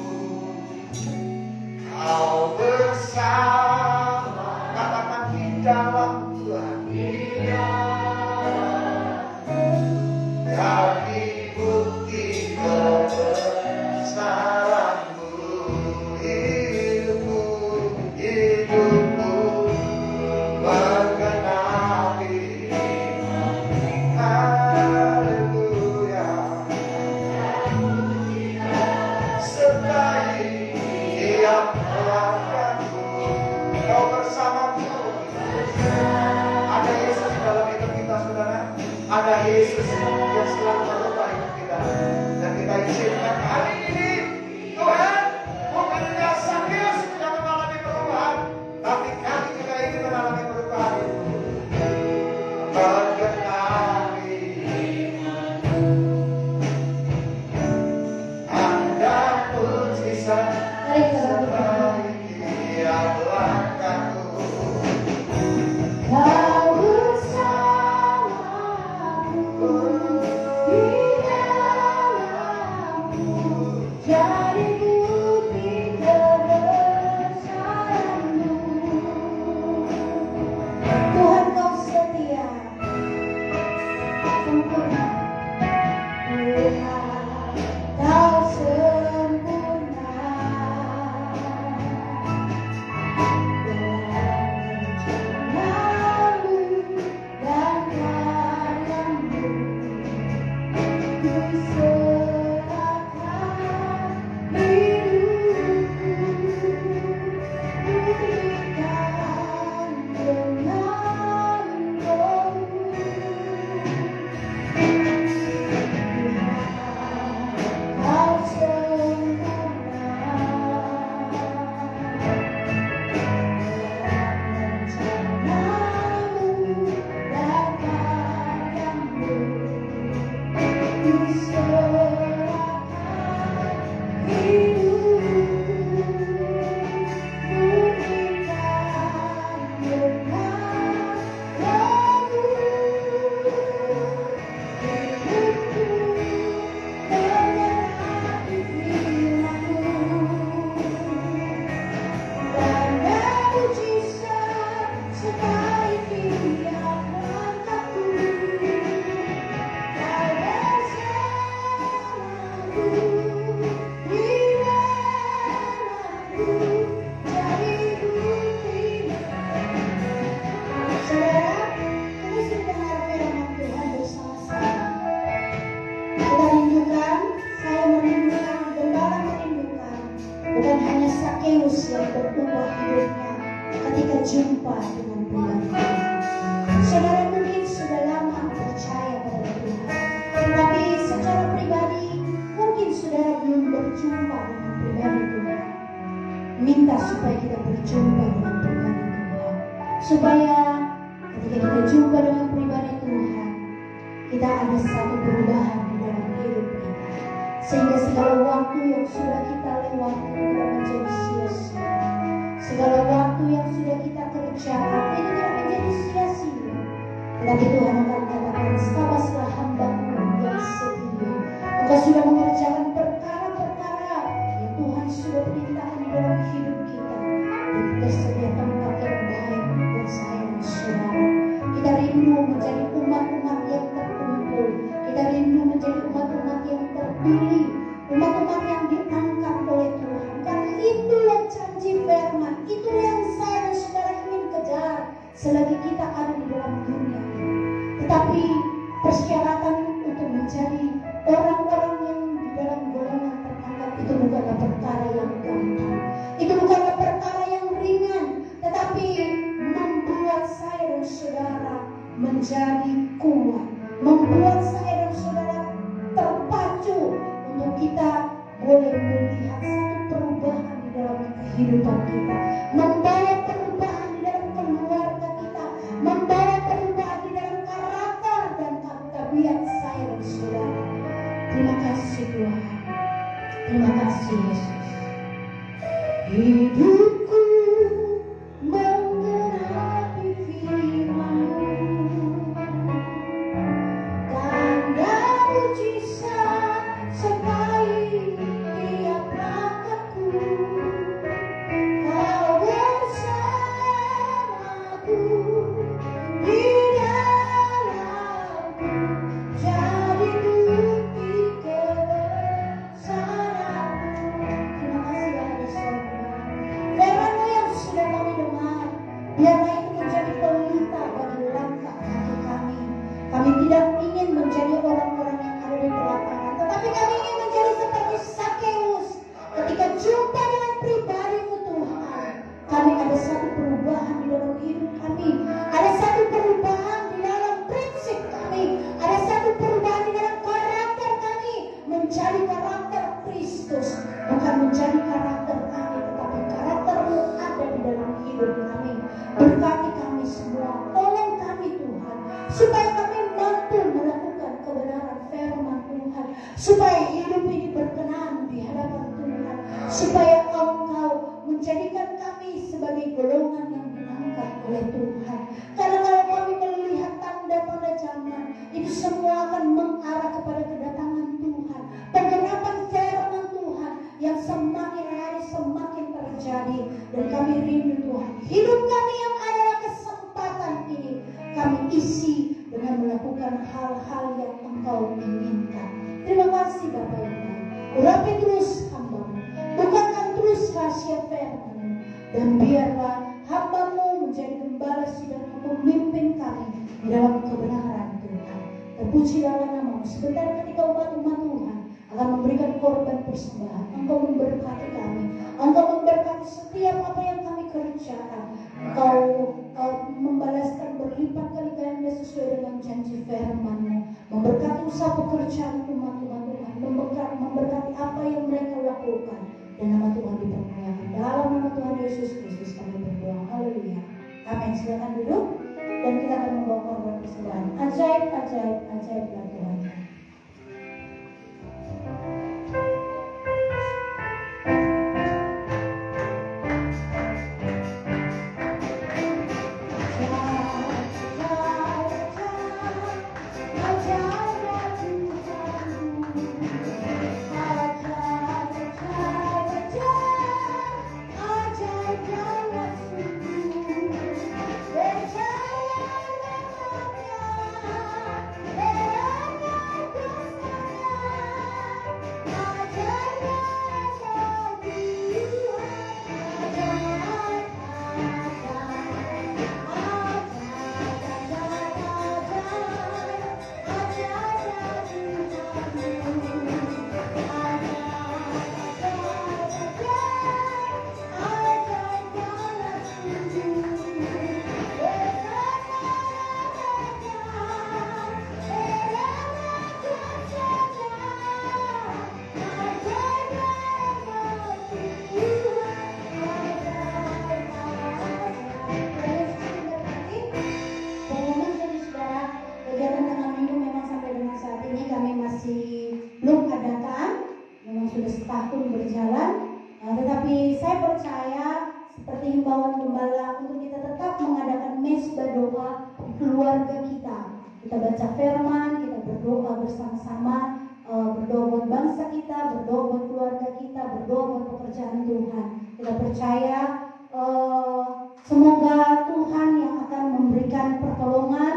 Kau bersama, katakan di dalam Tuhan, jadi bukti kebesaranmu. Hidupku menggenapi. Haleluya. jadi bukti kebesaran-Mu. Tuhan Kau setia, sempurna. Tuhan Kau sempurna dalam rencana-Mu dan karya-Mu. Ku serahkan hidupku, berikan dengan roh-Mu. Kau sempurna dalam rencana-Mu dan karya-Mu. Ku serahkan hidupku, berikan dengan roh-Mu. Hidupku menyerahkan firman-Mu, tanda mujizat sertai tiap langkahku. Kau bersamaku di dalamku, jadi bukti. Saudara, kita sudah dengar firman Tuhan bersama-sama. Kita rindukan, saya merindukan, gembala merindukan, bukan hanya Sakeus yang berubah hidupnya ketika jumpa dengan pribadi Tuhan. Saudara mungkin sudah lama percaya pada Tuhan, tetapi secara pribadi mungkin saudara belum berjumpa dengan pribadi Tuhan. Minta supaya kita berjumpa dengan pribadi Tuhan, supaya ketika kita jumpa dengan pribadi Tuhan, kita ada satu perubahan di dalam hidup kita, sehingga segala waktu yang sudah kita lewati tidak menjadi sia-sia. Segala waktu yang sudah kita kerjakan itu tidak menjadi sia-sia. Tetapi Tuhan akan katakan, "Sabaslah hamba-Mu yang setia. Engkau sudah mengerjakan perkara-perkara yang Tuhan sudah perintahkan di dalam hidup kita. Dan tersedia tempat yang baik buat saya dan saudara." Kita rindu menjadi umat-umat yang terkumpul. Kita rindu menjadi umat-umat yang terpilih, umat-umat yang diangkat oleh Tuhan. Karena itu yang janji firman, itu yang saya dan saudara ingin kejar selagi kita ada di dalam dunia ini. Tetapi persyaratan untuk menjadi orang-orang yang di dalam golongan terangkat itu bukanlah perkara yang gampang. Itu bukanlah perkara yang ringan, tetapi membuat saya dan saudara menjadi kuat, membuat saya dan saudara terpacu untuk kita boleh melihat satu perubahan di dalam kehidupan kita, membawa perubahan di dalam keluarga kita, membawa perubahan di dalam karakter dan tabiat saya dan saudara. Terima kasih Tuhan, terima kasih Yesus. Hidupku menggenapi firman-Mu, tanda mujizat sertai tiap langkahku. Kau bersamaku di dalamku, jadi bukti kebesaran-Mu. Terima kasih ada saudara. Firman-Mu yang sudah kami dengar, biarlah itu menjadi pelita bagi langkah kaki kami. Kami tidak ingin menjadi orang-orang yang ada di belakangan, tetapi kami ingin menjadi seperti Sakeus. Ketika jumpa dengan pribadi-Mu Tuhan, kami ada satu perubahan di dalam hidup kami, ada satu perubahan di dalam prinsip kami, ada satu perubahan di dalam karakter kami, menjadi karakter Kristus, bukan menjadi karakter kami, tetapi karakter-Mu ada di dalam hidup kami. Berkati kami semua, tolong kami Tuhan, supaya kami mampu melakukan kebenaran firman Tuhan, supaya hidup ini berkenan di hadapan Tuhan, supaya Engkau menjadikan kami sebagai golongan yang diangkat oleh Tuhan. Karena kalau kami melihat tanda-tanda zaman, itu semua akan mengarah kepada kedatangan Tuhan, penggenapan firman Tuhan, melakukan hal-hal yang Engkau inginkan. Terima kasih Bapa yang baik. Urapi terus hamba-Mu, bukakan terus rahasia firman-Mu, dan biarlah hamba-Mu menjadi gembala sidang yang memimpin kami di dalam kebenaran Tuhan. Terpujilah nama-Mu. Sebentar ketika umat-umat Tuhan akan memberikan korban persembahan, Engkau memberkati kami, Engkau memberkati setiap apa yang kami kerjakan. Engkau membalaskan berlipat kali ganda sesuai dengan janji firman-Mu, memberkati usaha pekerjaan umat-umat Tuhan, memberkati apa yang mereka lakukan, dan nama Tuhan dipermuliakan. Dalam nama Tuhan Yesus Kristus kami berdoa. Haleluya. Amin. Silakan duduk dan kita akan membawa korban persembahan. Ajaib, ajaib, ajaib Tuhan. Tetapi saya percaya seperti himbauan gembala untuk kita tetap mengadakan mesbah doa di keluarga kita. Kita baca firman, kita berdoa bersama-sama, berdoa buat bangsa kita, berdoa buat keluarga kita, berdoa buat pekerjaan Tuhan. Kita percaya semoga Tuhan yang akan memberikan pertolongan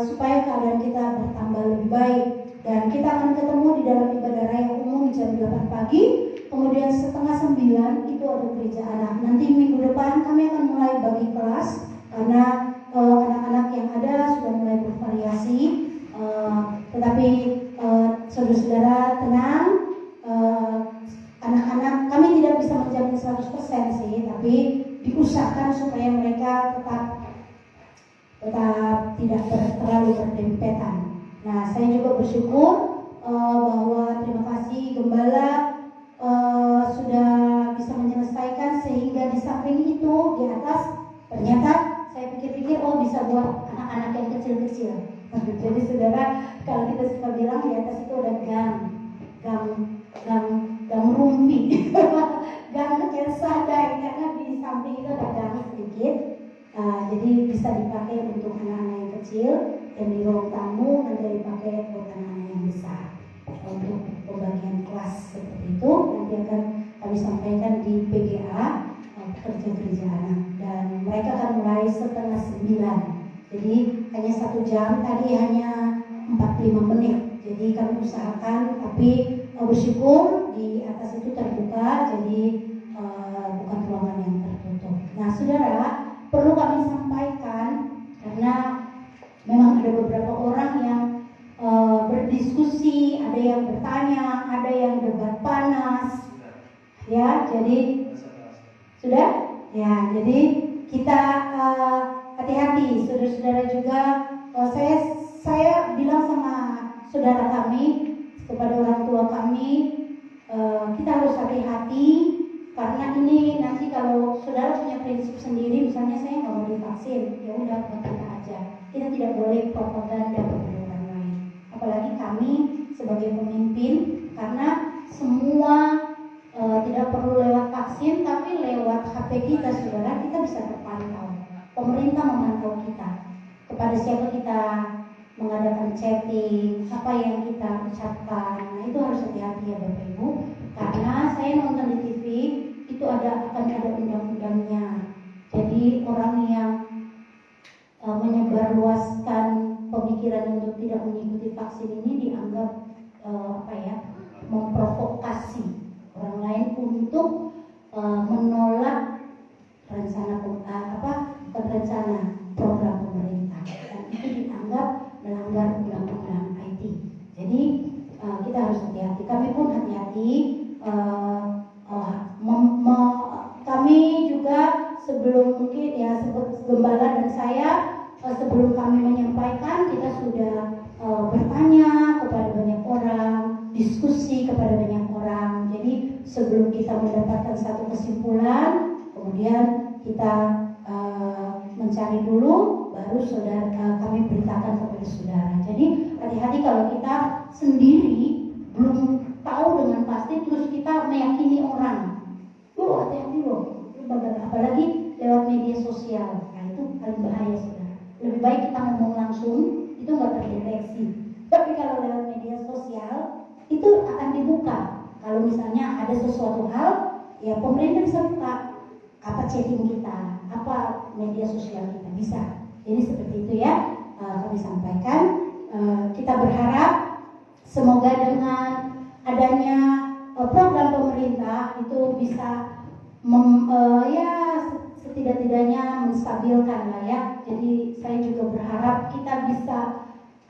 supaya keadaan kita bertambah lebih baik. Dan kita akan ketemu di dalam ibadah raya umum jam 8 pagi. Kemudian 8:30 itu ada gereja anak. Nanti minggu depan kami akan mulai bagi kelas karena anak-anak yang ada sudah mulai bervariasi. Tetapi saudara-saudara tenang, anak-anak kami tidak bisa menjamin 100% sih, tapi diusahakan supaya mereka tetap tidak terlalu berdempetan. Nah, saya juga bersyukur bahwa terima kasih Gembala sudah bisa menyelesaikan sehingga di samping itu di atas ternyata saya pikir-pikir bisa buat anak-anak yang kecil-kecil. Jadi saudara, kalau kita suka bilang di atas itu ada gang rumpi, gang kecil sadai, karena di samping itu ada gang sedikit. Jadi bisa dipakai untuk anak-anak yang kecil, dan di ruang tamu nanti dipakai buat anak-anak yang besar untuk pembagian kelas seperti itu. Nanti akan kami sampaikan di PGA Pekerja Gereja Anak, dan mereka akan mulai 8:30. Jadi hanya 1 jam, tadi hanya 45 menit. Jadi kami usahakan, tapi bersyukur di atas itu terbuka, jadi bukan ruangan yang tertutup. Nah saudara, perlu kami sampaikan karena memang ada beberapa orang yang berdiskusi, ada yang bertanya, ada yang debat panas. Ya, jadi sudah? Ya, jadi kita hati-hati, saudara-saudara juga. Saya bilang sama saudara kami, kepada orang tua kami, kita harus hati-hati karena ini nanti kalau saudara punya prinsip sendiri, misalnya saya nggak mau divaksin, ya udah kita aja. Kita tidak boleh propaganda kepada orang lain. Apalagi kami sebagai pemimpin, karena semua tidak perlu lewat vaksin, tapi lewat HP kita, saudara, kita bisa terpantau. Pemerintah memantau kita. Kepada siapa kita mengadakan chatting, apa yang kita ucapkan. Nah, itu harus hati-hati ya Bapak Ibu. Karena saya nonton di TV, itu akan ada undang-undangnya. Jadi orang yang menyebarluaskan pemikiran keputusan untuk tidak mengikuti vaksin ini dianggap memprovokasi orang lain untuk menolak rencana program pemerintah, dan itu dianggap melanggar undang-undang IT. Jadi kita harus hati-hati. Kami pun hati-hati. Kami juga sebelum mungkin ya gembala dan saya sebelum kami menyampaikan, kita sudah bertanya kepada banyak orang, diskusi kepada banyak orang. Jadi sebelum kita mendapatkan satu kesimpulan, kemudian kita mencari dulu, baru kami beritakan kepada saudara. Jadi hati-hati kalau kita sendiri belum tahu dengan pasti terus kita meyakini orang. Hati-hati loh, apalagi lewat media sosial. Nah itu paling bahaya saudara. Lebih baik kita ngomong langsung, itu nggak terdeteksi. Tapi kalau lewat media sosial itu akan dibuka. Kalau misalnya ada sesuatu hal, ya pemerintah bisa buka apa chatting kita, apa media sosial kita bisa. Jadi seperti itu ya, kami sampaikan. Kita berharap semoga dengan adanya program pemerintah itu bisa setidak-tidaknya menstabilkan lah ya. Jadi saya juga berharap kita bisa,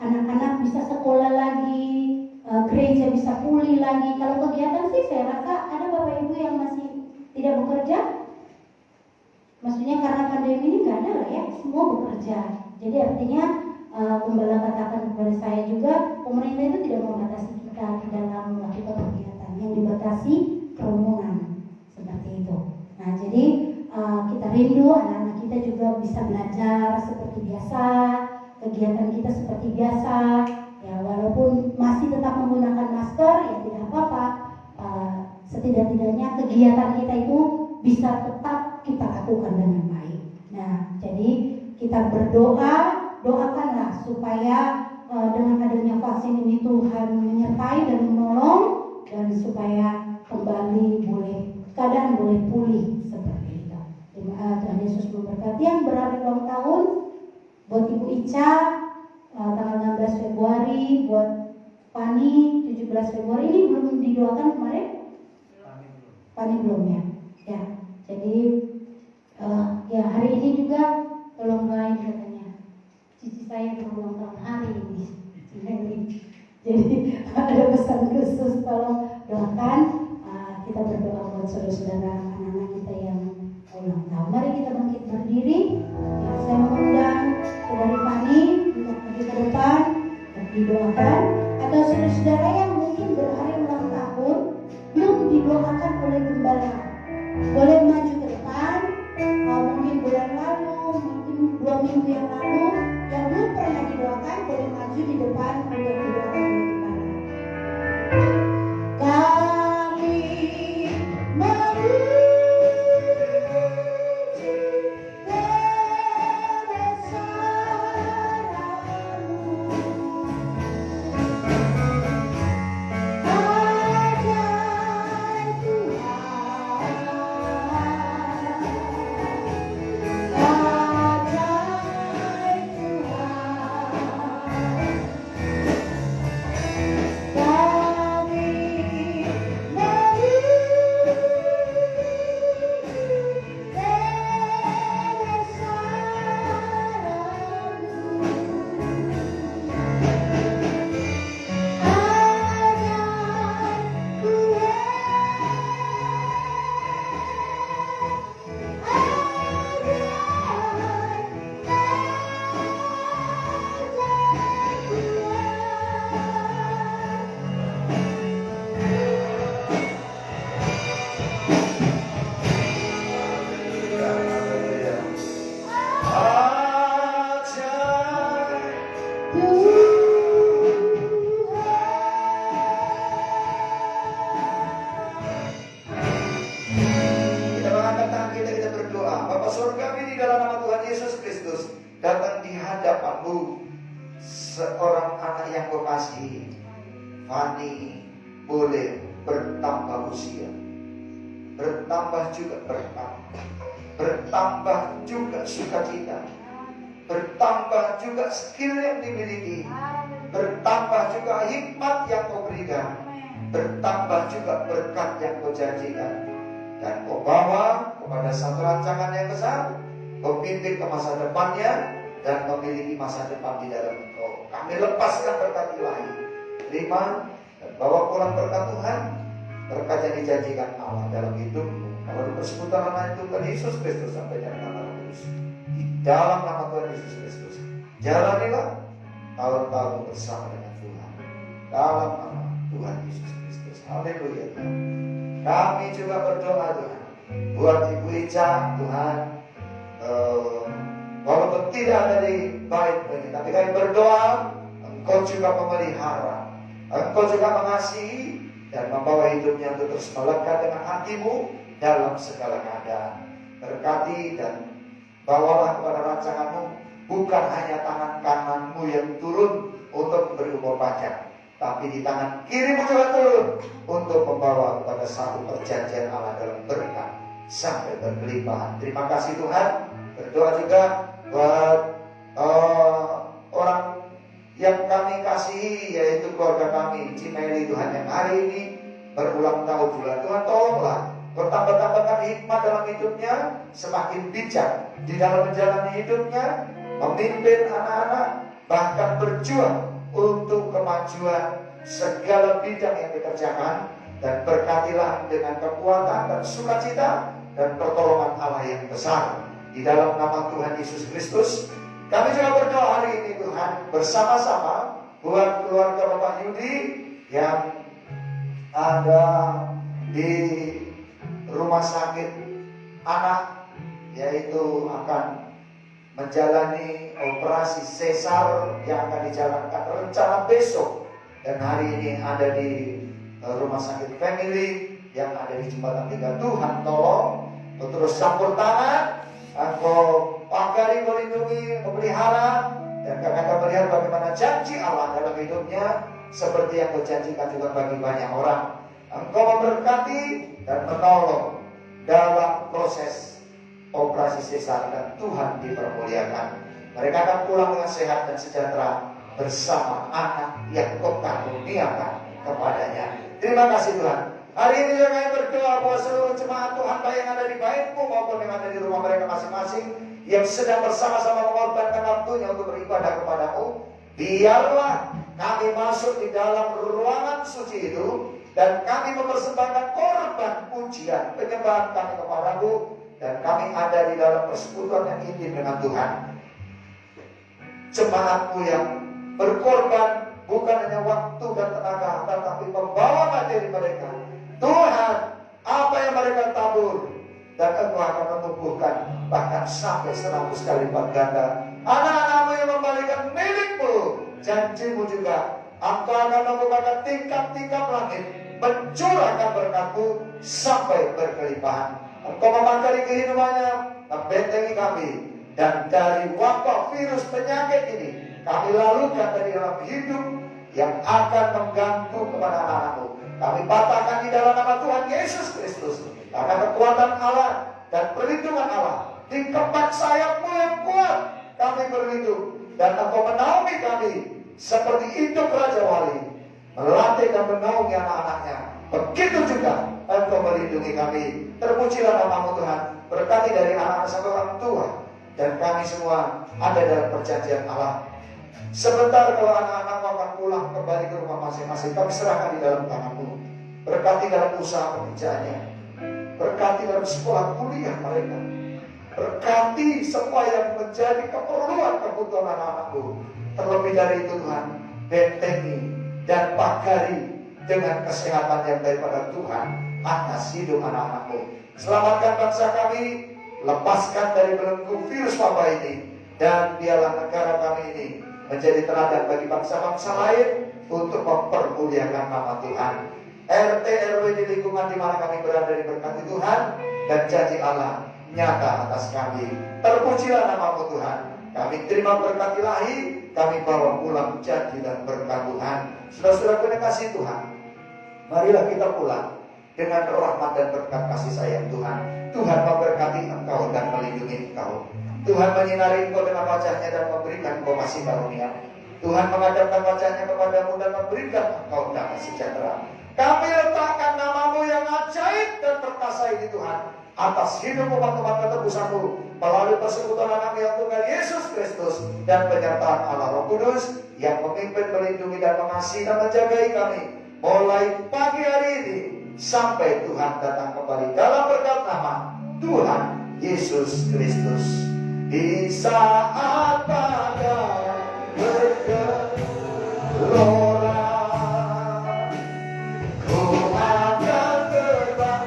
anak-anak bisa sekolah lagi, gereja bisa pulih lagi. Kalau kegiatan sih saya rasa ada bapak ibu yang masih tidak bekerja. Maksudnya karena pandemi ini nggak ada lah ya, semua bekerja. Jadi artinya Gembala katakan kepada saya juga, pemerintah itu tidak membatasi kita di dalam melakukan kegiatan, yang dibatasi kerumunan seperti itu. Nah jadi kita rindu anak-anak kita juga bisa belajar seperti biasa, kegiatan kita seperti biasa. Ya walaupun masih tetap menggunakan masker, ya tidak apa-apa. Setidak-tidaknya kegiatan kita itu bisa tetap kita lakukan dengan baik. Nah, jadi kita doakanlah supaya dengan adanya vaksin ini Tuhan menyertai dan menolong, dan supaya kembali keadaan boleh pulih seperti itu. Tuhan Yesus memberkati. Yang berhari ulang tahun buat Ibu Ica tanggal 16 Februari, buat Pani 17 Februari. Ini belum didoakan kemarin? Pani belum ya. Ya, jadi ya hari ini juga tolong doain katanya. Cici saya berulang tahun hari ini. Jadi ada pesan khusus, tolong doakan. Kita berdoa buat saudara-saudara anak-anak kita yang ulang tahun. Mari kita bangkit berdiri. Ya, saya mengundang saudari Pani untuk maju ke depan dan didoakan. Atau saudara-saudara yang mungkin berhari ulang tahun belum didoakan oleh gembala, boleh maju ke depan. Mungkin bulan lalu, mungkin 2 minggu yang lalu, yang belum pernah didoakan boleh maju di depan untuk didoakan oleh gembala. Kami memuji seorang anak yang kekasih, Fani, boleh bertambah usia, bertambah juga bertambah juga sukacita, bertambah juga skill yang dimiliki, bertambah juga hikmat yang kau berikan, bertambah juga berkat yang kau janjikan, dan kau bawa kepada satu rancangan yang besar, kau pimpin ke masa depannya, dan memiliki masa depan di dalam Engkau. Kami lepaskan berkat ilahi, terima dan bawa pulang berkat Tuhan, berkat yang dijanjikan Allah dalam hidupmu. Kalau persekutuan anak Tuhan Yesus Kristus sampai dengan anak Kudus, di dalam nama Tuhan Yesus Kristus, jalanilah tahun-tahun bersama dengan Tuhan dalam nama Tuhan Yesus Kristus. Haleluya Tuhan. Kami juga berdoa Tuhan buat Ibu Ica Tuhan, walaupun tidak ada di bait ini, tapi kami berdoa Engkau juga memelihara, Engkau juga mengasihi dan membawa hidupnya untuk terus melekat dengan hatimu dalam segala keadaan. Berkati dan bawalah kepada rancanganmu bukan hanya tangan kananmu yang turun untuk memberi umur panjang, tapi di tangan kirimu juga turun untuk membawa kepada satu perjanjian Allah dalam berkat sampai berkelimpahan. Terima kasih Tuhan. Berdoa juga buat orang yang kami kasihi, yaitu keluarga kami Cimeli Tuhan, yang hari ini berulang tahun juga. Tuhan tolonglah bertambah-tambahkan hikmat dalam hidupnya, semakin bijak di dalam menjalani hidupnya, memimpin anak-anak, bahkan berjuang untuk kemajuan segala bidang yang dikerjakan. Dan berkatilah dengan kekuatan dan sukacita dan pertolongan Allah yang besar di dalam nama Tuhan Yesus Kristus. Kami juga berdoa hari ini Tuhan bersama-sama buat keluarga Bapak Yudi yang ada di rumah sakit anak, yaitu akan menjalani operasi sesar yang akan dijalankan rencana besok, dan hari ini ada di rumah sakit family yang ada di Jembatan 3. Tuhan tolong terus campur tangan, Engkau pagari, melindungi, memelihara, dan kami akan melihat bagaimana janji Allah dalam hidupnya seperti yang Kau janjikan juga bagi banyak orang. Engkau memberkati dan menolong dalam proses operasi sesar, dan Tuhan dipermuliakan. Mereka akan pulang dengan sehat dan sejahtera bersama anak yang Kau karuniakan kepadanya. Terima kasih Tuhan. Hari ini juga kami berdoa buat seluruh jemaat Tuhan, baik yang ada di bait-Mu maupun yang ada di rumah mereka masing-masing, yang sedang bersama-sama mengorbankan waktunya untuk beribadah kepada-Mu. Biarlah kami masuk di dalam ruangan suci itu, dan kami mempersembahkan korban pujian penyembahan kami kepada-Mu, dan kami ada di dalam persekutuan yang intim dengan Tuhan. Jemaat-Mu yang berkorban bukan hanya waktu dan tenaga, tetapi membawa materi mereka. Tuhan, apa yang mereka tabur, dan Engkau akan menumbuhkan bahkan sampai 100 kali lipat ganda. Anak-anak-Mu yang membalikan milik-Mu, janji-Mu juga Engkau akan membukakan tingkap-tingkap langit, mencurahkan berkat-Mu sampai berkelimpahan. Engkau memagari kehidupannya, membentengi kami, dan dari wabah virus penyakit ini kami lalukan dari dalam hidup yang akan mengganggu kepada anak-anak-Mu. Kami patahkan di dalam nama Tuhan Yesus Kristus, karena kekuatan Allah dan perlindungan Allah. Di kepak sayap-Mu yang kuat kami berlindung, dan Engkau menaungi kami seperti induk Raja Wali, melatih dan menaungi anak-anaknya. Begitu juga Engkau melindungi kami. Terpujilah nama-Mu Tuhan. Berkati dari anak-anak sampai orang tua, dan kami semua ada dalam perjanjian Allah. Sebentar kalau anak-anak akan pulang kembali ke rumah masing-masing, kami serahkan di dalam tangan-Mu. Berkati dalam usaha pekerjaannya, berkati dalam sekolah kuliah mereka, berkati semua yang menjadi keperluan kebutuhan anak-anak-Mu. Terlebih dari itu Tuhan, bentengi dan pagari dengan kesehatan yang daripada Tuhan atas hidup anak-anak-Mu. Selamatkan bangsa kami, lepaskan dari belenggu virus wabah ini, dan biarlah negara kami ini menjadi teladan bagi bangsa-bangsa lain untuk mempermuliakan nama Tuhan. RT RW di lingkungan di mana kami berada diberkati Tuhan, dan janji Allah nyata atas kami. Terpujilah nama-Mu Tuhan. Kami terima berkat ilahi, kami bawa pulang janji dan berkat Tuhan. Saudara-saudara yang kasih Tuhan, marilah kita pulang dengan rahmat dan berkat kasih sayang Tuhan. Tuhan memberkati engkau dan melindungi engkau. Tuhan menyinari engkau dengan wajahnya dan memberikan engkau kasih karunia. Tuhan menghadapkan wajahnya kepadamu dan memberikan engkau damai sejahtera. Kami letakkan namamu yang ajaib dan perkasa ini Tuhan, atas hidup umat-umat ketebusanmu, melalui persekutuan anak yang tunggal Yesus Kristus dan penyertaan Allah Roh Kudus yang memimpin, melindungi dan mengasihi dan menjagai kami mulai pagi hari ini sampai Tuhan datang kembali dalam berkat nama Tuhan Yesus Kristus. Di saat badai bergelora, ku akan terbang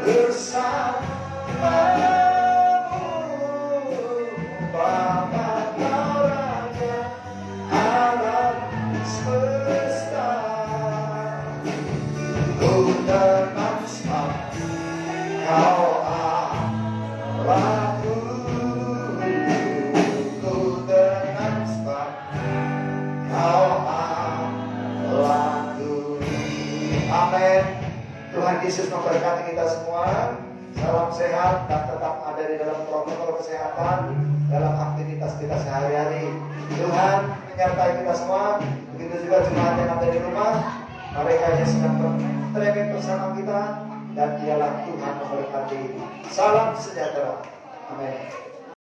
bersamamu, Bapa Kau Raja alam semesta. Ku tenang sebab Kau Allahku, ku tenang sebab Kau Allahku. Amin. Tuhan Yesus memberkati kita semua. Salam sehat dan tetap ada di dalam protokol kesehatan dalam aktivitas kita sehari-hari. Tuhan menyertai kita semua. Begitu juga jemaat yang ada di rumah, mereka yang sedang bertraining bersama kita, dan dialah Tuhan memberkati. Salam sejahtera. Amin.